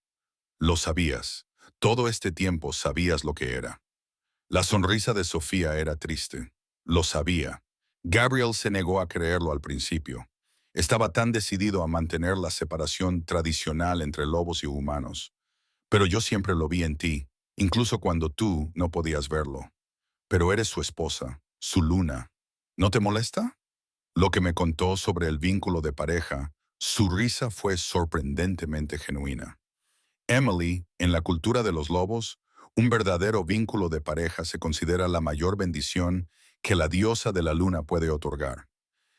Lo sabías. Todo este tiempo sabías lo que era. La sonrisa de Sofía era triste. Lo sabía. Gabriel se negó a creerlo al principio. Estaba tan decidido a mantener la separación tradicional entre lobos y humanos. Pero yo siempre lo vi en ti, incluso cuando tú no podías verlo. Pero eres su esposa, su luna. ¿No te molesta? Lo que me contó sobre el vínculo de pareja, su risa fue sorprendentemente genuina. Emily, en la cultura de los lobos, un verdadero vínculo de pareja se considera la mayor bendición que la diosa de la luna puede otorgar.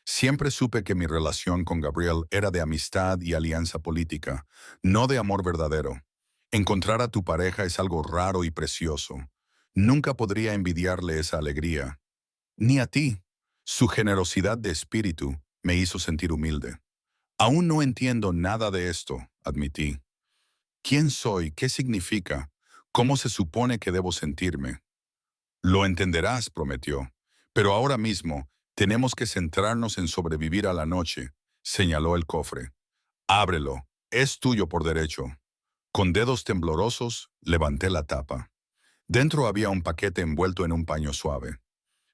Siempre supe que mi relación con Gabriel era de amistad y alianza política, no de amor verdadero. Encontrar a tu pareja es algo raro y precioso. Nunca podría envidiarle esa alegría. Ni a ti. Su generosidad de espíritu me hizo sentir humilde. Aún no entiendo nada de esto, admití. ¿Quién soy? ¿Qué significa? ¿Cómo se supone que debo sentirme? Lo entenderás, prometió. Pero ahora mismo tenemos que centrarnos en sobrevivir a la noche, señaló el cofre. Ábrelo, es tuyo por derecho. Con dedos temblorosos, levanté la tapa. Dentro había un paquete envuelto en un paño suave.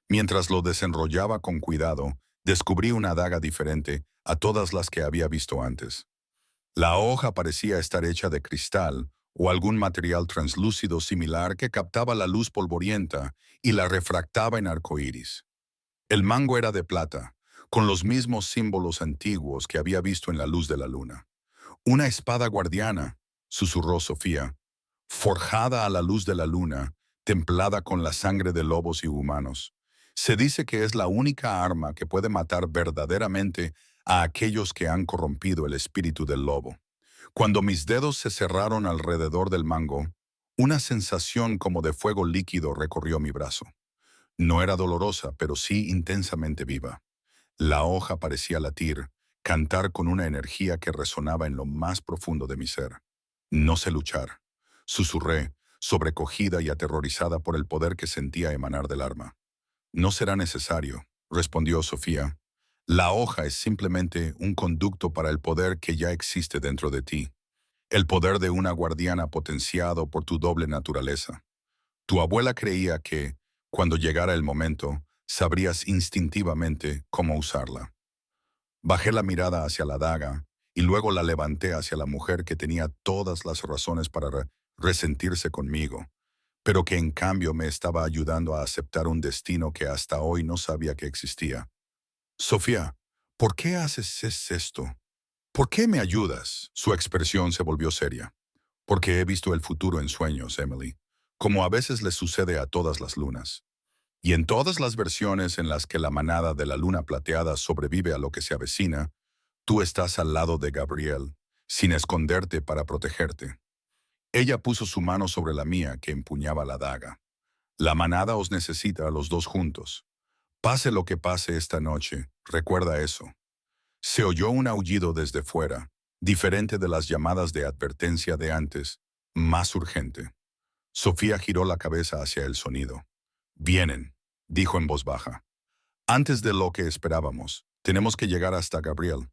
Mientras lo desenrollaba con cuidado, descubrí una daga diferente a todas las que había visto antes. La hoja parecía estar hecha de cristal o algún material translúcido similar que captaba la luz polvorienta y la refractaba en arcoíris. El mango era de plata, con los mismos símbolos antiguos que había visto en la luz de la luna. Una espada guardiana, susurró Sofía, forjada a la luz de la luna, templada con la sangre de lobos y humanos. Se dice que es la única arma que puede matar verdaderamente a aquellos que han corrompido el espíritu del lobo. Cuando mis dedos se cerraron alrededor del mango, una sensación como de fuego líquido recorrió mi brazo. No era dolorosa, pero sí intensamente viva. La hoja parecía latir, cantar con una energía que resonaba en lo más profundo de mi ser. No sé luchar, susurré, sobrecogida y aterrorizada por el poder que sentía emanar del arma. No será necesario, respondió Sofía. La hoja es simplemente un conducto para el poder que ya existe dentro de ti. El poder de una guardiana potenciado por tu doble naturaleza. Tu abuela creía que, cuando llegara el momento, sabrías instintivamente cómo usarla. Bajé la mirada hacia la daga y luego la levanté hacia la mujer que tenía todas las razones para resentirse conmigo, pero que en cambio me estaba ayudando a aceptar un destino que hasta hoy no sabía que existía. Sofía, ¿por qué haces esto? ¿Por qué me ayudas? Su expresión se volvió seria. Porque he visto el futuro en sueños, Emily, como a veces le sucede a todas las lunas. Y en todas las versiones en las que la manada de la luna plateada sobrevive a lo que se avecina, tú estás al lado de Gabriel, sin esconderte para protegerte. Ella puso su mano sobre la mía que empuñaba la daga. La manada os necesita a los dos juntos. Pase lo que pase esta noche, recuerda eso. Se oyó un aullido desde fuera, diferente de las llamadas de advertencia de antes, más urgente. Sofía giró la cabeza hacia el sonido. Vienen, dijo en voz baja. Antes de lo que esperábamos, tenemos que llegar hasta Gabriel.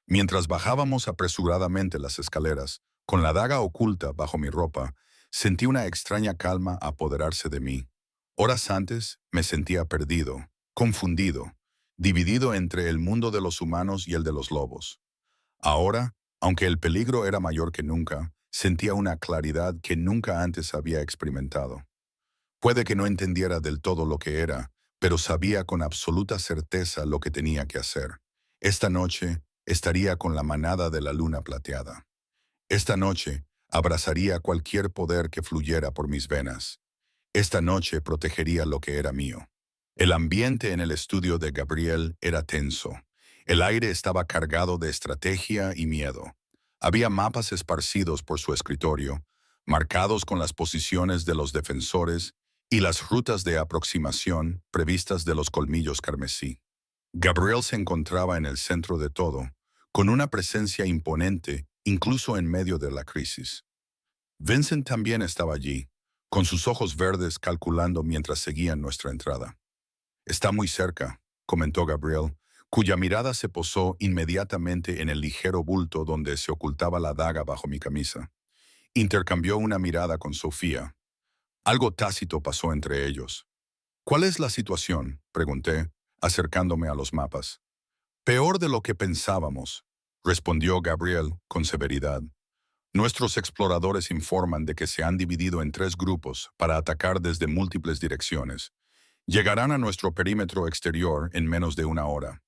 Mientras bajábamos apresuradamente las escaleras, con la daga oculta bajo mi ropa, sentí una extraña calma apoderarse de mí. Horas antes me sentía perdido, confundido, dividido entre el mundo de los humanos y el de los lobos. Ahora, aunque el peligro era mayor que nunca, sentía una claridad que nunca antes había experimentado. Puede que no entendiera del todo lo que era, pero sabía con absoluta certeza lo que tenía que hacer. Esta noche estaría con la manada de la luna plateada. Esta noche abrazaría cualquier poder que fluyera por mis venas. Esta noche protegería lo que era mío. El ambiente en el estudio de Gabriel era tenso. El aire estaba cargado de estrategia y miedo. Había mapas esparcidos por su escritorio, marcados con las posiciones de los defensores y las rutas de aproximación previstas de los colmillos carmesí. Gabriel se encontraba en el centro de todo, con una presencia imponente incluso en medio de la crisis. Vincent también estaba allí, con sus ojos verdes calculando mientras seguían nuestra entrada. Está muy cerca, comentó Gabriel, cuya mirada se posó inmediatamente en el ligero bulto donde se ocultaba la daga bajo mi camisa. Intercambió una mirada con Sofía. Algo tácito pasó entre ellos. ¿Cuál es la situación?, pregunté, acercándome a los mapas. Peor de lo que pensábamos, respondió Gabriel con severidad. Nuestros exploradores informan de que se han dividido en 3 grupos para atacar desde múltiples direcciones. Llegarán a nuestro perímetro exterior en menos de una hora.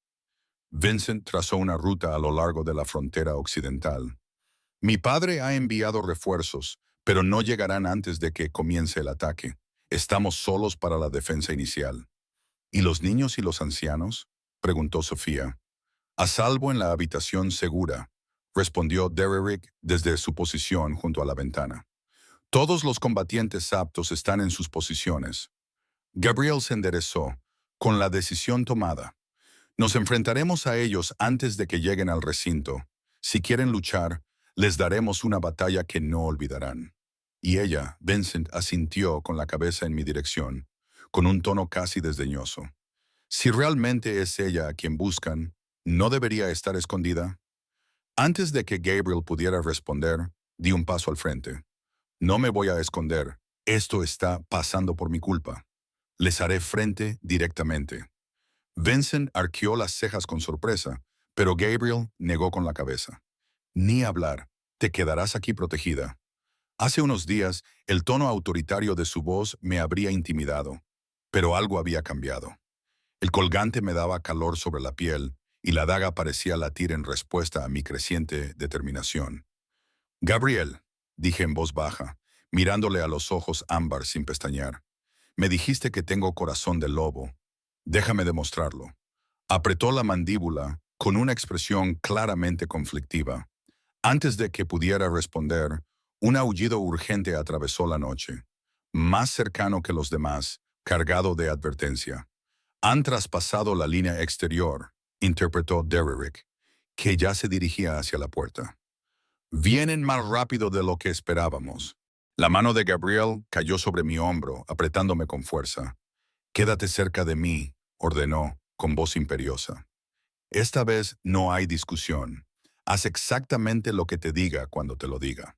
Vincent trazó una ruta a lo largo de la frontera occidental. Mi padre ha enviado refuerzos, pero no llegarán antes de que comience el ataque. Estamos solos para la defensa inicial. ¿Y los niños y los ancianos?, preguntó Sofía. A salvo en la habitación segura, respondió Derrick desde su posición junto a la ventana. Todos los combatientes aptos están en sus posiciones. Gabriel se enderezó, con la decisión tomada. Nos enfrentaremos a ellos antes de que lleguen al recinto. Si quieren luchar, les daremos una batalla que no olvidarán. Y ella, Vincent, asintió con la cabeza en mi dirección, con un tono casi desdeñoso. Si realmente es ella a quien buscan, ¿no debería estar escondida? Antes de que Gabriel pudiera responder, di un paso al frente. No me voy a esconder. Esto está pasando por mi culpa. Les haré frente directamente. Vincent arqueó las cejas con sorpresa, pero Gabriel negó con la cabeza. Ni hablar. Te quedarás aquí protegida. Hace unos días, el tono autoritario de su voz me habría intimidado, pero algo había cambiado. El colgante me daba calor sobre la piel y la daga parecía latir en respuesta a mi creciente determinación. Gabriel, dije en voz baja, mirándole a los ojos ámbar sin pestañear, me dijiste que tengo corazón de lobo. Déjame demostrarlo. Apretó la mandíbula con una expresión claramente conflictiva. Antes de que pudiera responder, un aullido urgente atravesó la noche, más cercano que los demás, cargado de advertencia. Han traspasado la línea exterior, interpretó Derrick, que ya se dirigía hacia la puerta. Vienen más rápido de lo que esperábamos. La mano de Gabriel cayó sobre mi hombro, apretándome con fuerza. Quédate cerca de mí, ordenó, con voz imperiosa. Esta vez no hay discusión. Haz exactamente lo que te diga cuando te lo diga.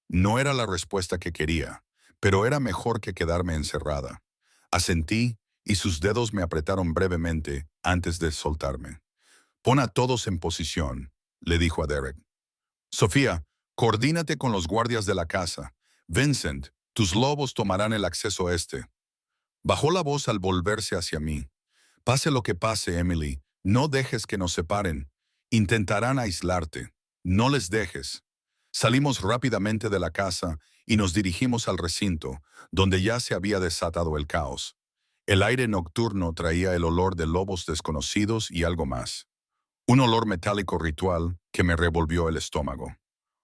No era la respuesta que quería, pero era mejor que quedarme encerrada. Asentí y sus dedos me apretaron brevemente antes de soltarme. Pon a todos en posición. le dijo a Derek. Sofía, coordínate con los guardias de la casa. Vincent, tus lobos tomarán el acceso este. Bajó la voz al volverse hacia mí. Pase lo que pase, Emily, no dejes que nos separen. Intentarán aislarte. No les dejes. Salimos rápidamente de la casa y nos dirigimos al recinto, donde ya se había desatado el caos. El aire nocturno traía el olor de lobos desconocidos y algo más. Un olor metálico ritual que me revolvió el estómago.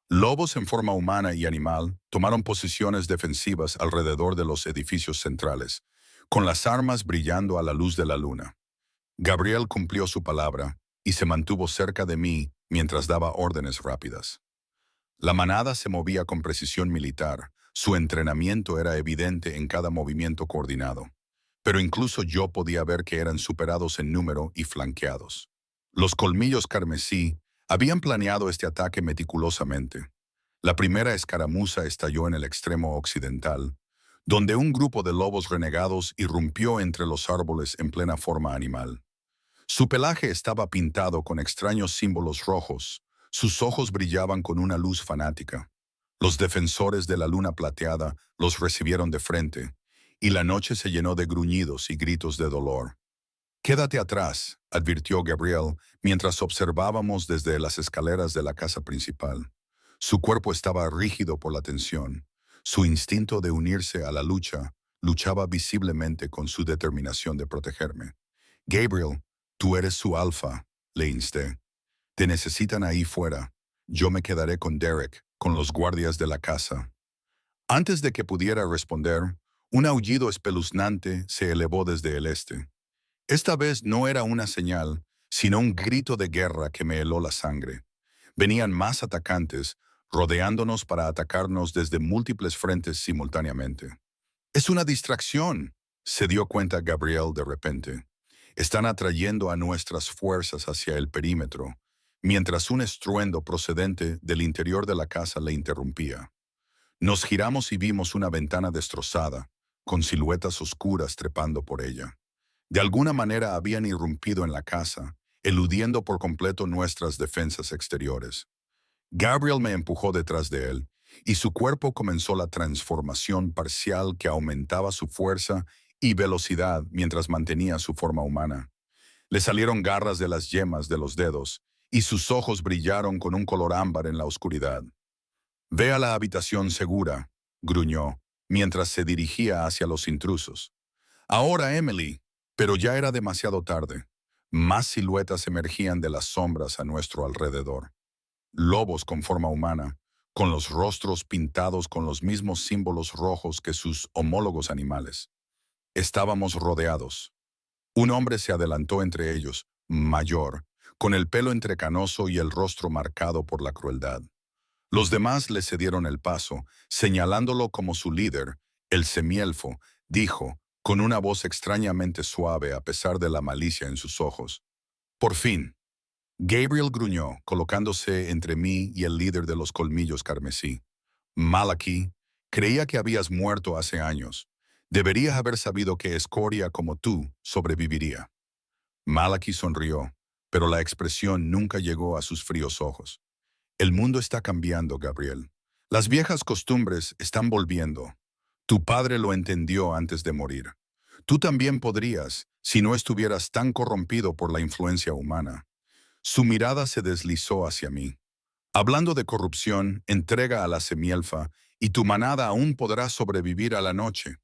Lobos en forma humana y animal tomaron posiciones defensivas alrededor de los edificios centrales, con las armas brillando a la luz de la luna. Gabriel cumplió su palabra y se mantuvo cerca de mí mientras daba órdenes rápidas. La manada se movía con precisión militar, su entrenamiento era evidente en cada movimiento coordinado, pero incluso yo podía ver que eran superados en número y flanqueados. Los colmillos carmesí habían planeado este ataque meticulosamente. La primera escaramuza estalló en el extremo occidental, donde un grupo de lobos renegados irrumpió entre los árboles en plena forma animal. Su pelaje estaba pintado con extraños símbolos rojos, sus ojos brillaban con una luz fanática. Los defensores de la luna plateada los recibieron de frente, y la noche se llenó de gruñidos y gritos de dolor. «Quédate atrás», advirtió Gabriel mientras observábamos desde las escaleras de la casa principal. Su cuerpo estaba rígido por la tensión. Su instinto de unirse a la lucha luchaba visiblemente con su determinación de protegerme. «Gabriel, tú eres su alfa», le insté. «Te necesitan ahí fuera. Yo me quedaré con Derek, con los guardias de la casa». Antes de que pudiera responder, un aullido espeluznante se elevó desde el este. Esta vez no era una señal, sino un grito de guerra que me heló la sangre. Venían más atacantes, rodeándonos para atacarnos desde múltiples frentes simultáneamente. «Es una distracción», se dio cuenta Gabriel de repente. «Están atrayendo a nuestras fuerzas hacia el perímetro», mientras un estruendo procedente del interior de la casa le interrumpía. Nos giramos y vimos una ventana destrozada, con siluetas oscuras trepando por ella. De alguna manera habían irrumpido en la casa, eludiendo por completo nuestras defensas exteriores. Gabriel me empujó detrás de él, y su cuerpo comenzó la transformación parcial que aumentaba su fuerza y velocidad mientras mantenía su forma humana. Le salieron garras de las yemas de los dedos, y sus ojos brillaron con un color ámbar en la oscuridad. «Ve a la habitación segura», gruñó, mientras se dirigía hacia los intrusos. «Ahora, Emily», pero ya era demasiado tarde. Más siluetas emergían de las sombras a nuestro alrededor. Lobos con forma humana, con los rostros pintados con los mismos símbolos rojos que sus homólogos animales. Estábamos rodeados. Un hombre se adelantó entre ellos, mayor, con el pelo entrecanoso y el rostro marcado por la crueldad. Los demás le cedieron el paso, señalándolo como su líder. El semielfo dijo, con una voz extrañamente suave a pesar de la malicia en sus ojos: «Por fin». Gabriel gruñó, colocándose entre mí y el líder de los colmillos carmesí. «Malachi, creía que habías muerto hace años. Deberías haber sabido que escoria como tú sobreviviría». Malachi sonrió, pero la expresión nunca llegó a sus fríos ojos. «El mundo está cambiando, Gabriel. Las viejas costumbres están volviendo. Tu padre lo entendió antes de morir. Tú también podrías, si no estuvieras tan corrompido por la influencia humana». Su mirada se deslizó hacia mí. «Hablando de corrupción, entrega a la semielfa, y tu manada aún podrá sobrevivir a la noche».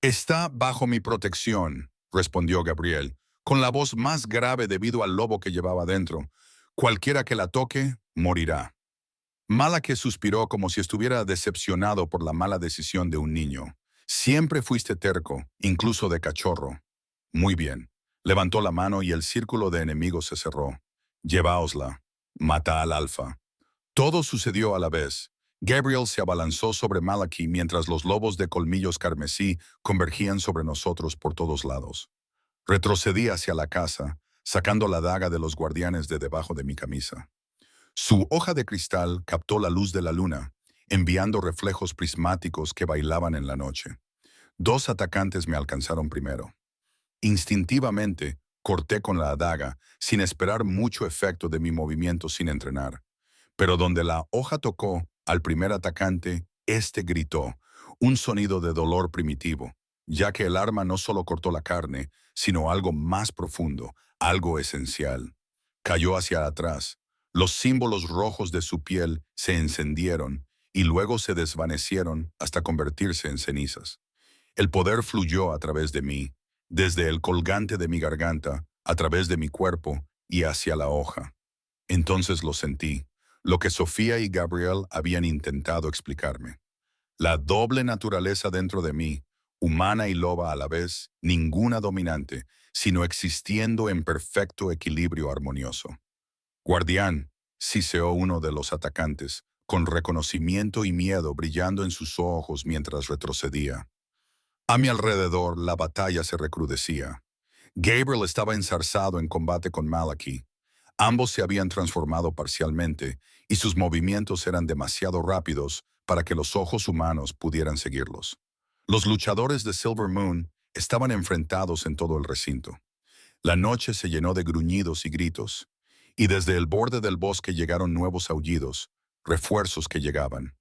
«Está bajo mi protección», respondió Gabriel, con la voz más grave debido al lobo que llevaba dentro. «Cualquiera que la toque, morirá». Malachi suspiró como si estuviera decepcionado por la mala decisión de un niño. «Siempre fuiste terco, incluso de cachorro». «Muy bien». Levantó la mano y el círculo de enemigos se cerró. «Lleváosla. Mata al alfa». Todo sucedió a la vez. Gabriel se abalanzó sobre Malachi mientras los lobos de colmillos carmesí convergían sobre nosotros por todos lados. Retrocedí hacia la casa, sacando la daga de los guardianes de debajo de mi camisa. Su hoja de cristal captó la luz de la luna, enviando reflejos prismáticos que bailaban en la noche. 2 atacantes me alcanzaron primero. Instintivamente, corté con la adaga, sin esperar mucho efecto de mi movimiento sin entrenar. Pero donde la hoja tocó al primer atacante, éste gritó, un sonido de dolor primitivo, ya que el arma no solo cortó la carne, sino algo más profundo, algo esencial. Cayó hacia atrás. Los símbolos rojos de su piel se encendieron y luego se desvanecieron hasta convertirse en cenizas. El poder fluyó a través de mí, desde el colgante de mi garganta, a través de mi cuerpo y hacia la hoja. Entonces lo sentí, lo que Sofía y Gabriel habían intentado explicarme. La doble naturaleza dentro de mí, humana y loba a la vez, ninguna dominante, sino existiendo en perfecto equilibrio armonioso. Guardián, siseó uno de los atacantes, con reconocimiento y miedo brillando en sus ojos mientras retrocedía. A mi alrededor la batalla se recrudecía. Gabriel estaba enzarzado en combate con Malachi. Ambos se habían transformado parcialmente y sus movimientos eran demasiado rápidos para que los ojos humanos pudieran seguirlos. Los luchadores de Silver Moon estaban enfrentados en todo el recinto. La noche se llenó de gruñidos y gritos, y desde el borde del bosque llegaron nuevos aullidos, refuerzos que llegaban,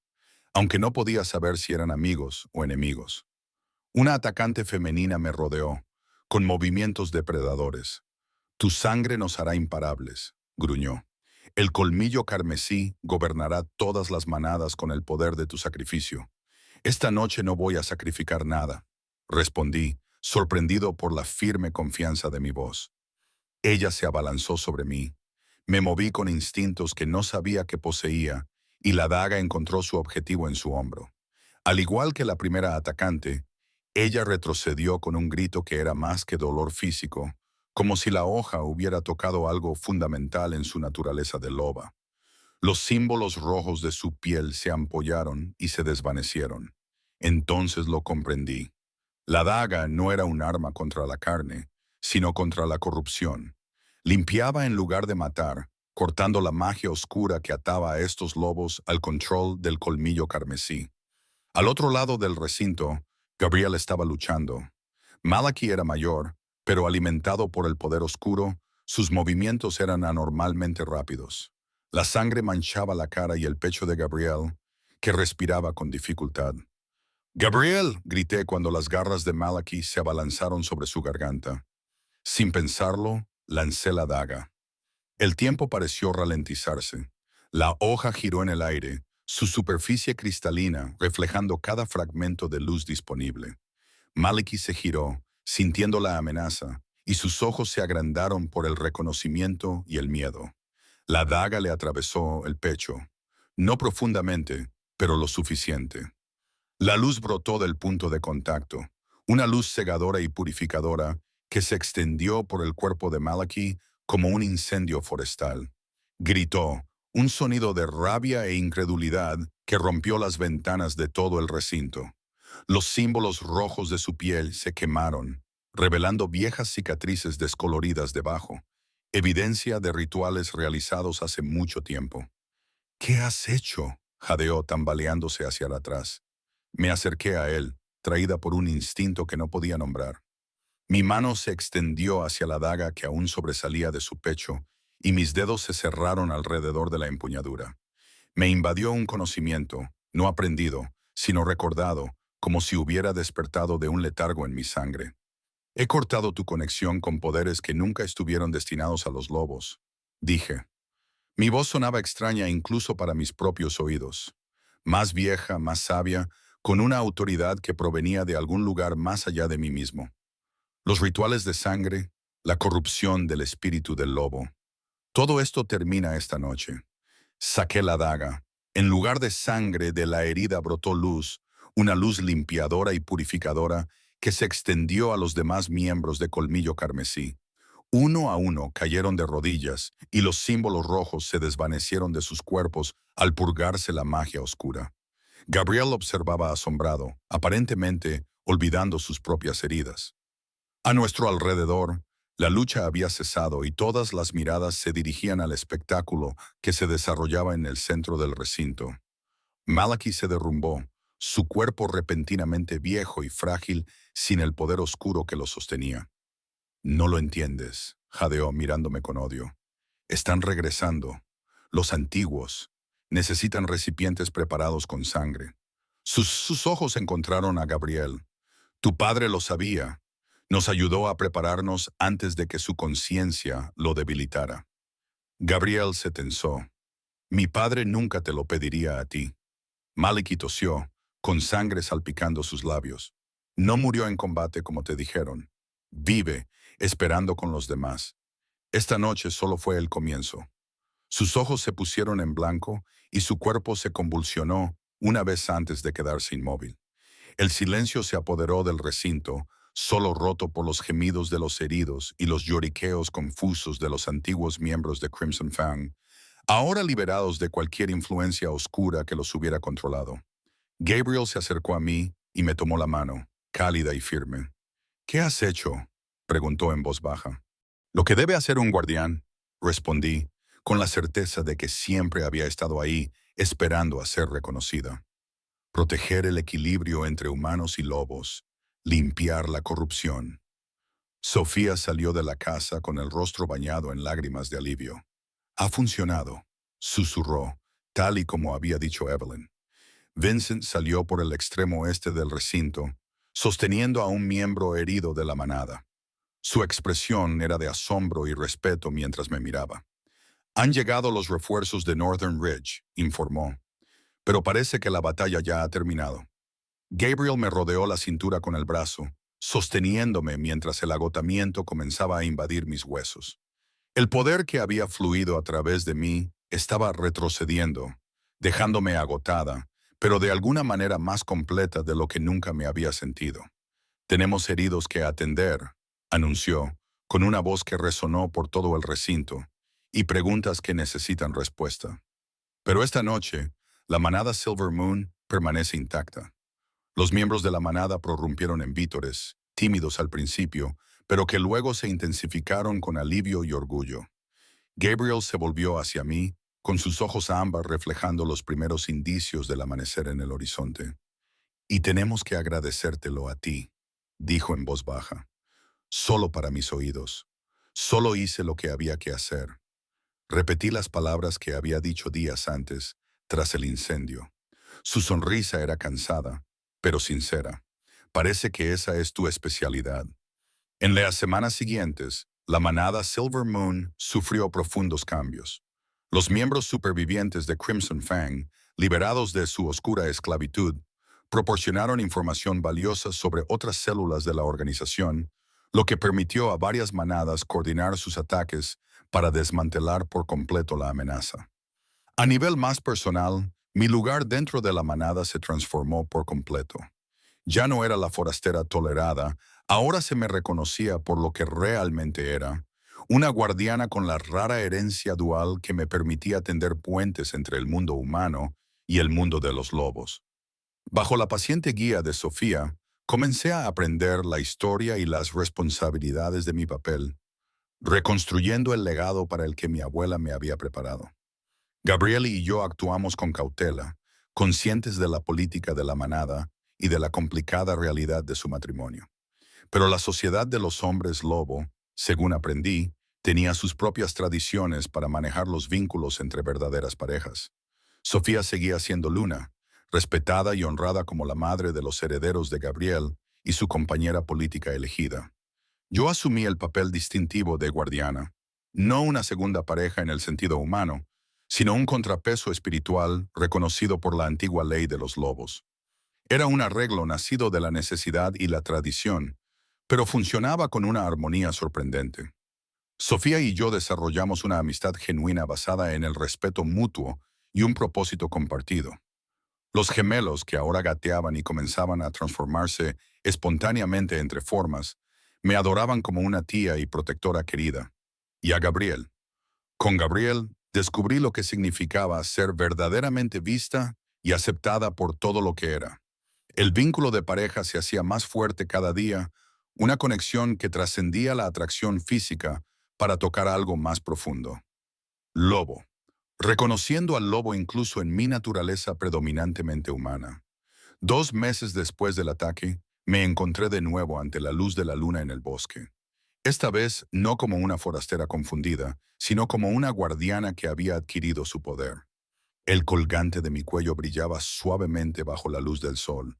aunque no podía saber si eran amigos o enemigos. Una atacante femenina me rodeó, con movimientos depredadores. Tu sangre nos hará imparables, gruñó. El colmillo carmesí gobernará todas las manadas con el poder de tu sacrificio. Esta noche no voy a sacrificar nada, respondí, sorprendido por la firme confianza de mi voz. Ella se abalanzó sobre mí. Me moví con instintos que no sabía que poseía, y la daga encontró su objetivo en su hombro. Al igual que la primera atacante, ella retrocedió con un grito que era más que dolor físico, como si la hoja hubiera tocado algo fundamental en su naturaleza de loba. Los símbolos rojos de su piel se ampollaron y se desvanecieron. Entonces lo comprendí. La daga no era un arma contra la carne, sino contra la corrupción. Limpiaba en lugar de matar, cortando la magia oscura que ataba a estos lobos al control del colmillo carmesí. Al otro lado del recinto, Gabriel estaba luchando. Malachi era mayor, pero alimentado por el poder oscuro, sus movimientos eran anormalmente rápidos. La sangre manchaba la cara y el pecho de Gabriel, que respiraba con dificultad. «¡Gabriel!», grité cuando las garras de Malachi se abalanzaron sobre su garganta. Sin pensarlo, lancé la daga. El tiempo pareció ralentizarse. La hoja giró en el aire, su superficie cristalina reflejando cada fragmento de luz disponible. Malachi se giró, sintiendo la amenaza, y sus ojos se agrandaron por el reconocimiento y el miedo. La daga le atravesó el pecho, no profundamente, pero lo suficiente. La luz brotó del punto de contacto, una luz cegadora y purificadora que se extendió por el cuerpo de Malachi como un incendio forestal. Gritó, un sonido de rabia e incredulidad que rompió las ventanas de todo el recinto. Los símbolos rojos de su piel se quemaron, revelando viejas cicatrices descoloridas debajo, evidencia de rituales realizados hace mucho tiempo. «¿Qué has hecho?», jadeó tambaleándose hacia atrás. Me acerqué a él, traída por un instinto que no podía nombrar. Mi mano se extendió hacia la daga que aún sobresalía de su pecho, y mis dedos se cerraron alrededor de la empuñadura. Me invadió un conocimiento, no aprendido, sino recordado, como si hubiera despertado de un letargo en mi sangre. He cortado tu conexión con poderes que nunca estuvieron destinados a los lobos, dije. Mi voz sonaba extraña incluso para mis propios oídos. Más vieja, más sabia, con una autoridad que provenía de algún lugar más allá de mí mismo. Los rituales de sangre, la corrupción del espíritu del lobo. Todo esto termina esta noche. Saqué la daga. En lugar de sangre de la herida brotó luz, una luz limpiadora y purificadora que se extendió a los demás miembros de Colmillo Carmesí. Uno a uno cayeron de rodillas y los símbolos rojos se desvanecieron de sus cuerpos al purgarse la magia oscura. Gabriel observaba asombrado, aparentemente olvidando sus propias heridas. A nuestro alrededor, la lucha había cesado y todas las miradas se dirigían al espectáculo que se desarrollaba en el centro del recinto. Malachi se derrumbó, su cuerpo repentinamente viejo y frágil sin el poder oscuro que lo sostenía. No lo entiendes, jadeó mirándome con odio. Están regresando. Los antiguos. Necesitan recipientes preparados con sangre. Sus ojos encontraron a Gabriel. Tu padre lo sabía. Nos ayudó a prepararnos antes de que su conciencia lo debilitara. Gabriel se tensó. Mi padre nunca te lo pediría a ti. Maliki tosió, con sangre salpicando sus labios. No murió en combate como te dijeron. Vive, esperando con los demás. Esta noche solo fue el comienzo. Sus ojos se pusieron en blanco y su cuerpo se convulsionó una vez antes de quedarse inmóvil. El silencio se apoderó del recinto, solo roto por los gemidos de los heridos y los lloriqueos confusos de los antiguos miembros de Crimson Fang, ahora liberados de cualquier influencia oscura que los hubiera controlado. Gabriel se acercó a mí y me tomó la mano, cálida y firme. ¿Qué has hecho?, preguntó en voz baja. Lo que debe hacer un guardián, respondí, con la certeza de que siempre había estado ahí, esperando a ser reconocida. Proteger el equilibrio entre humanos y lobos, limpiar la corrupción. Sofía salió de la casa con el rostro bañado en lágrimas de alivio. Ha funcionado, susurró, tal y como había dicho Evelyn. Vincent salió por el extremo oeste del recinto, sosteniendo a un miembro herido de la manada. Su expresión era de asombro y respeto mientras me miraba. Han llegado los refuerzos de Northern Ridge, informó, pero parece que la batalla ya ha terminado. Gabriel me rodeó la cintura con el brazo, sosteniéndome mientras el agotamiento comenzaba a invadir mis huesos. El poder que había fluido a través de mí estaba retrocediendo, dejándome agotada, pero de alguna manera más completa de lo que nunca me había sentido. Tenemos heridos que atender, anunció, con una voz que resonó por todo el recinto, y preguntas que necesitan respuesta. Pero esta noche, la manada Silver Moon permanece intacta. Los miembros de la manada prorrumpieron en vítores, tímidos al principio, pero que luego se intensificaron con alivio y orgullo. Gabriel se volvió hacia mí, con sus ojos ámbar reflejando los primeros indicios del amanecer en el horizonte. Y tenemos que agradecértelo a ti, dijo en voz baja. Solo para mis oídos. Solo hice lo que había que hacer. Repetí las palabras que había dicho días antes, tras el incendio. Su sonrisa era cansada, pero sincera. Parece que esa es tu especialidad. En las semanas siguientes, la manada Silver Moon sufrió profundos cambios. Los miembros supervivientes de Crimson Fang, liberados de su oscura esclavitud, proporcionaron información valiosa sobre otras células de la organización, lo que permitió a varias manadas coordinar sus ataques para desmantelar por completo la amenaza. A nivel más personal, mi lugar dentro de la manada se transformó por completo. Ya no era la forastera tolerada, ahora se me reconocía por lo que realmente era, una guardiana con la rara herencia dual que me permitía tender puentes entre el mundo humano y el mundo de los lobos. Bajo la paciente guía de Sofía, comencé a aprender la historia y las responsabilidades de mi papel, reconstruyendo el legado para el que mi abuela me había preparado. Gabriel y yo actuamos con cautela, conscientes de la política de la manada y de la complicada realidad de su matrimonio. Pero la sociedad de los hombres lobo, según aprendí, tenía sus propias tradiciones para manejar los vínculos entre verdaderas parejas. Sofía seguía siendo Luna, respetada y honrada como la madre de los herederos de Gabriel y su compañera política elegida. Yo asumí el papel distintivo de guardiana, no una segunda pareja en el sentido humano, sino un contrapeso espiritual reconocido por la antigua ley de los lobos. Era un arreglo nacido de la necesidad y la tradición, pero funcionaba con una armonía sorprendente. Sofía y yo desarrollamos una amistad genuina basada en el respeto mutuo y un propósito compartido. Los gemelos que ahora gateaban y comenzaban a transformarse espontáneamente entre formas, me adoraban como una tía y protectora querida. Y a Gabriel. Con Gabriel descubrí lo que significaba ser verdaderamente vista y aceptada por todo lo que era. El vínculo de pareja se hacía más fuerte cada día, una conexión que trascendía la atracción física para tocar algo más profundo. Lobo. Reconociendo al lobo incluso en mi naturaleza predominantemente humana. 2 meses después del ataque, me encontré de nuevo ante la luz de la luna en el bosque. Esta vez no como una forastera confundida, sino como una guardiana que había adquirido su poder. El colgante de mi cuello brillaba suavemente bajo la luz del sol.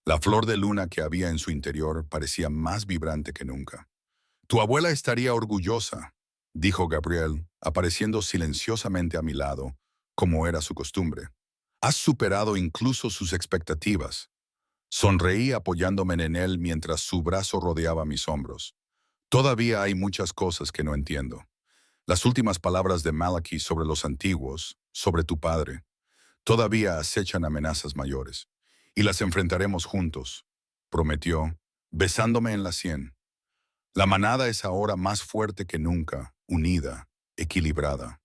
La flor de luna que había en su interior parecía más vibrante que nunca. Tu abuela estaría orgullosa, dijo Gabriel, apareciendo silenciosamente a mi lado, como era su costumbre. Has superado incluso sus expectativas. Sonreí apoyándome en él mientras su brazo rodeaba mis hombros. Todavía hay muchas cosas que no entiendo. Las últimas palabras de Malachi sobre los antiguos, sobre tu padre, todavía acechan amenazas mayores. Y las enfrentaremos juntos, prometió, besándome en la sien. La manada es ahora más fuerte que nunca, unida, equilibrada.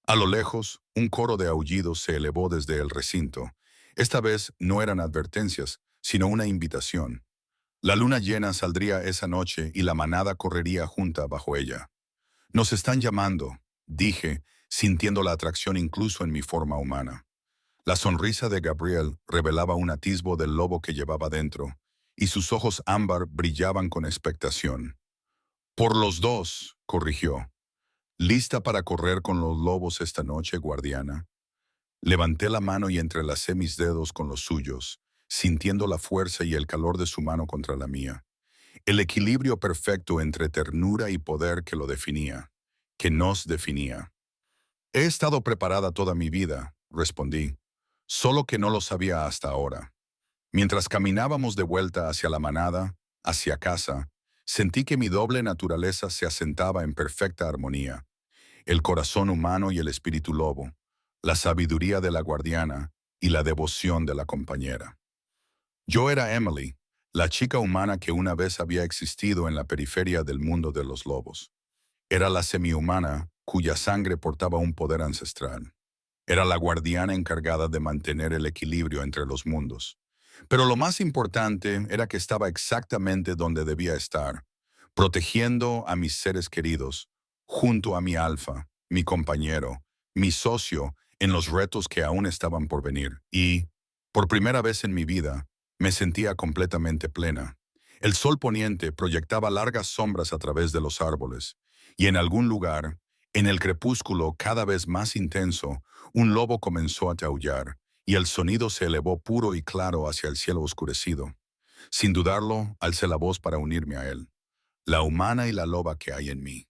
A lo lejos, un coro de aullidos se elevó desde el recinto. Esta vez no eran advertencias, sino una invitación. La luna llena saldría esa noche y la manada correría junta bajo ella. Nos están llamando, dije, sintiendo la atracción incluso en mi forma humana. La sonrisa de Gabriel revelaba un atisbo del lobo que llevaba dentro, y sus ojos ámbar brillaban con expectación. Por los dos, corrigió. ¿Lista para correr con los lobos esta noche, guardiana? Levanté la mano y entrelacé mis dedos con los suyos, sintiendo la fuerza y el calor de su mano contra la mía. El equilibrio perfecto entre ternura y poder que lo definía, que nos definía. He estado preparada toda mi vida, respondí, solo que no lo sabía hasta ahora. Mientras caminábamos de vuelta hacia la manada, hacia casa, sentí que mi doble naturaleza se asentaba en perfecta armonía. El corazón humano y el espíritu lobo, la sabiduría de la guardiana y la devoción de la compañera. Yo era Emily, la chica humana que una vez había existido en la periferia del mundo de los lobos. Era la semihumana cuya sangre portaba un poder ancestral. Era la guardiana encargada de mantener el equilibrio entre los mundos. Pero lo más importante era que estaba exactamente donde debía estar, protegiendo a mis seres queridos, junto a mi alfa, mi compañero, mi socio, en los retos que aún estaban por venir. Y, por primera vez en mi vida, me sentía completamente plena. El sol poniente proyectaba largas sombras a través de los árboles, y en algún lugar, en el crepúsculo cada vez más intenso, un lobo comenzó a aullar, y el sonido se elevó puro y claro hacia el cielo oscurecido. Sin dudarlo, alcé la voz para unirme a él. La humana y la loba que hay en mí.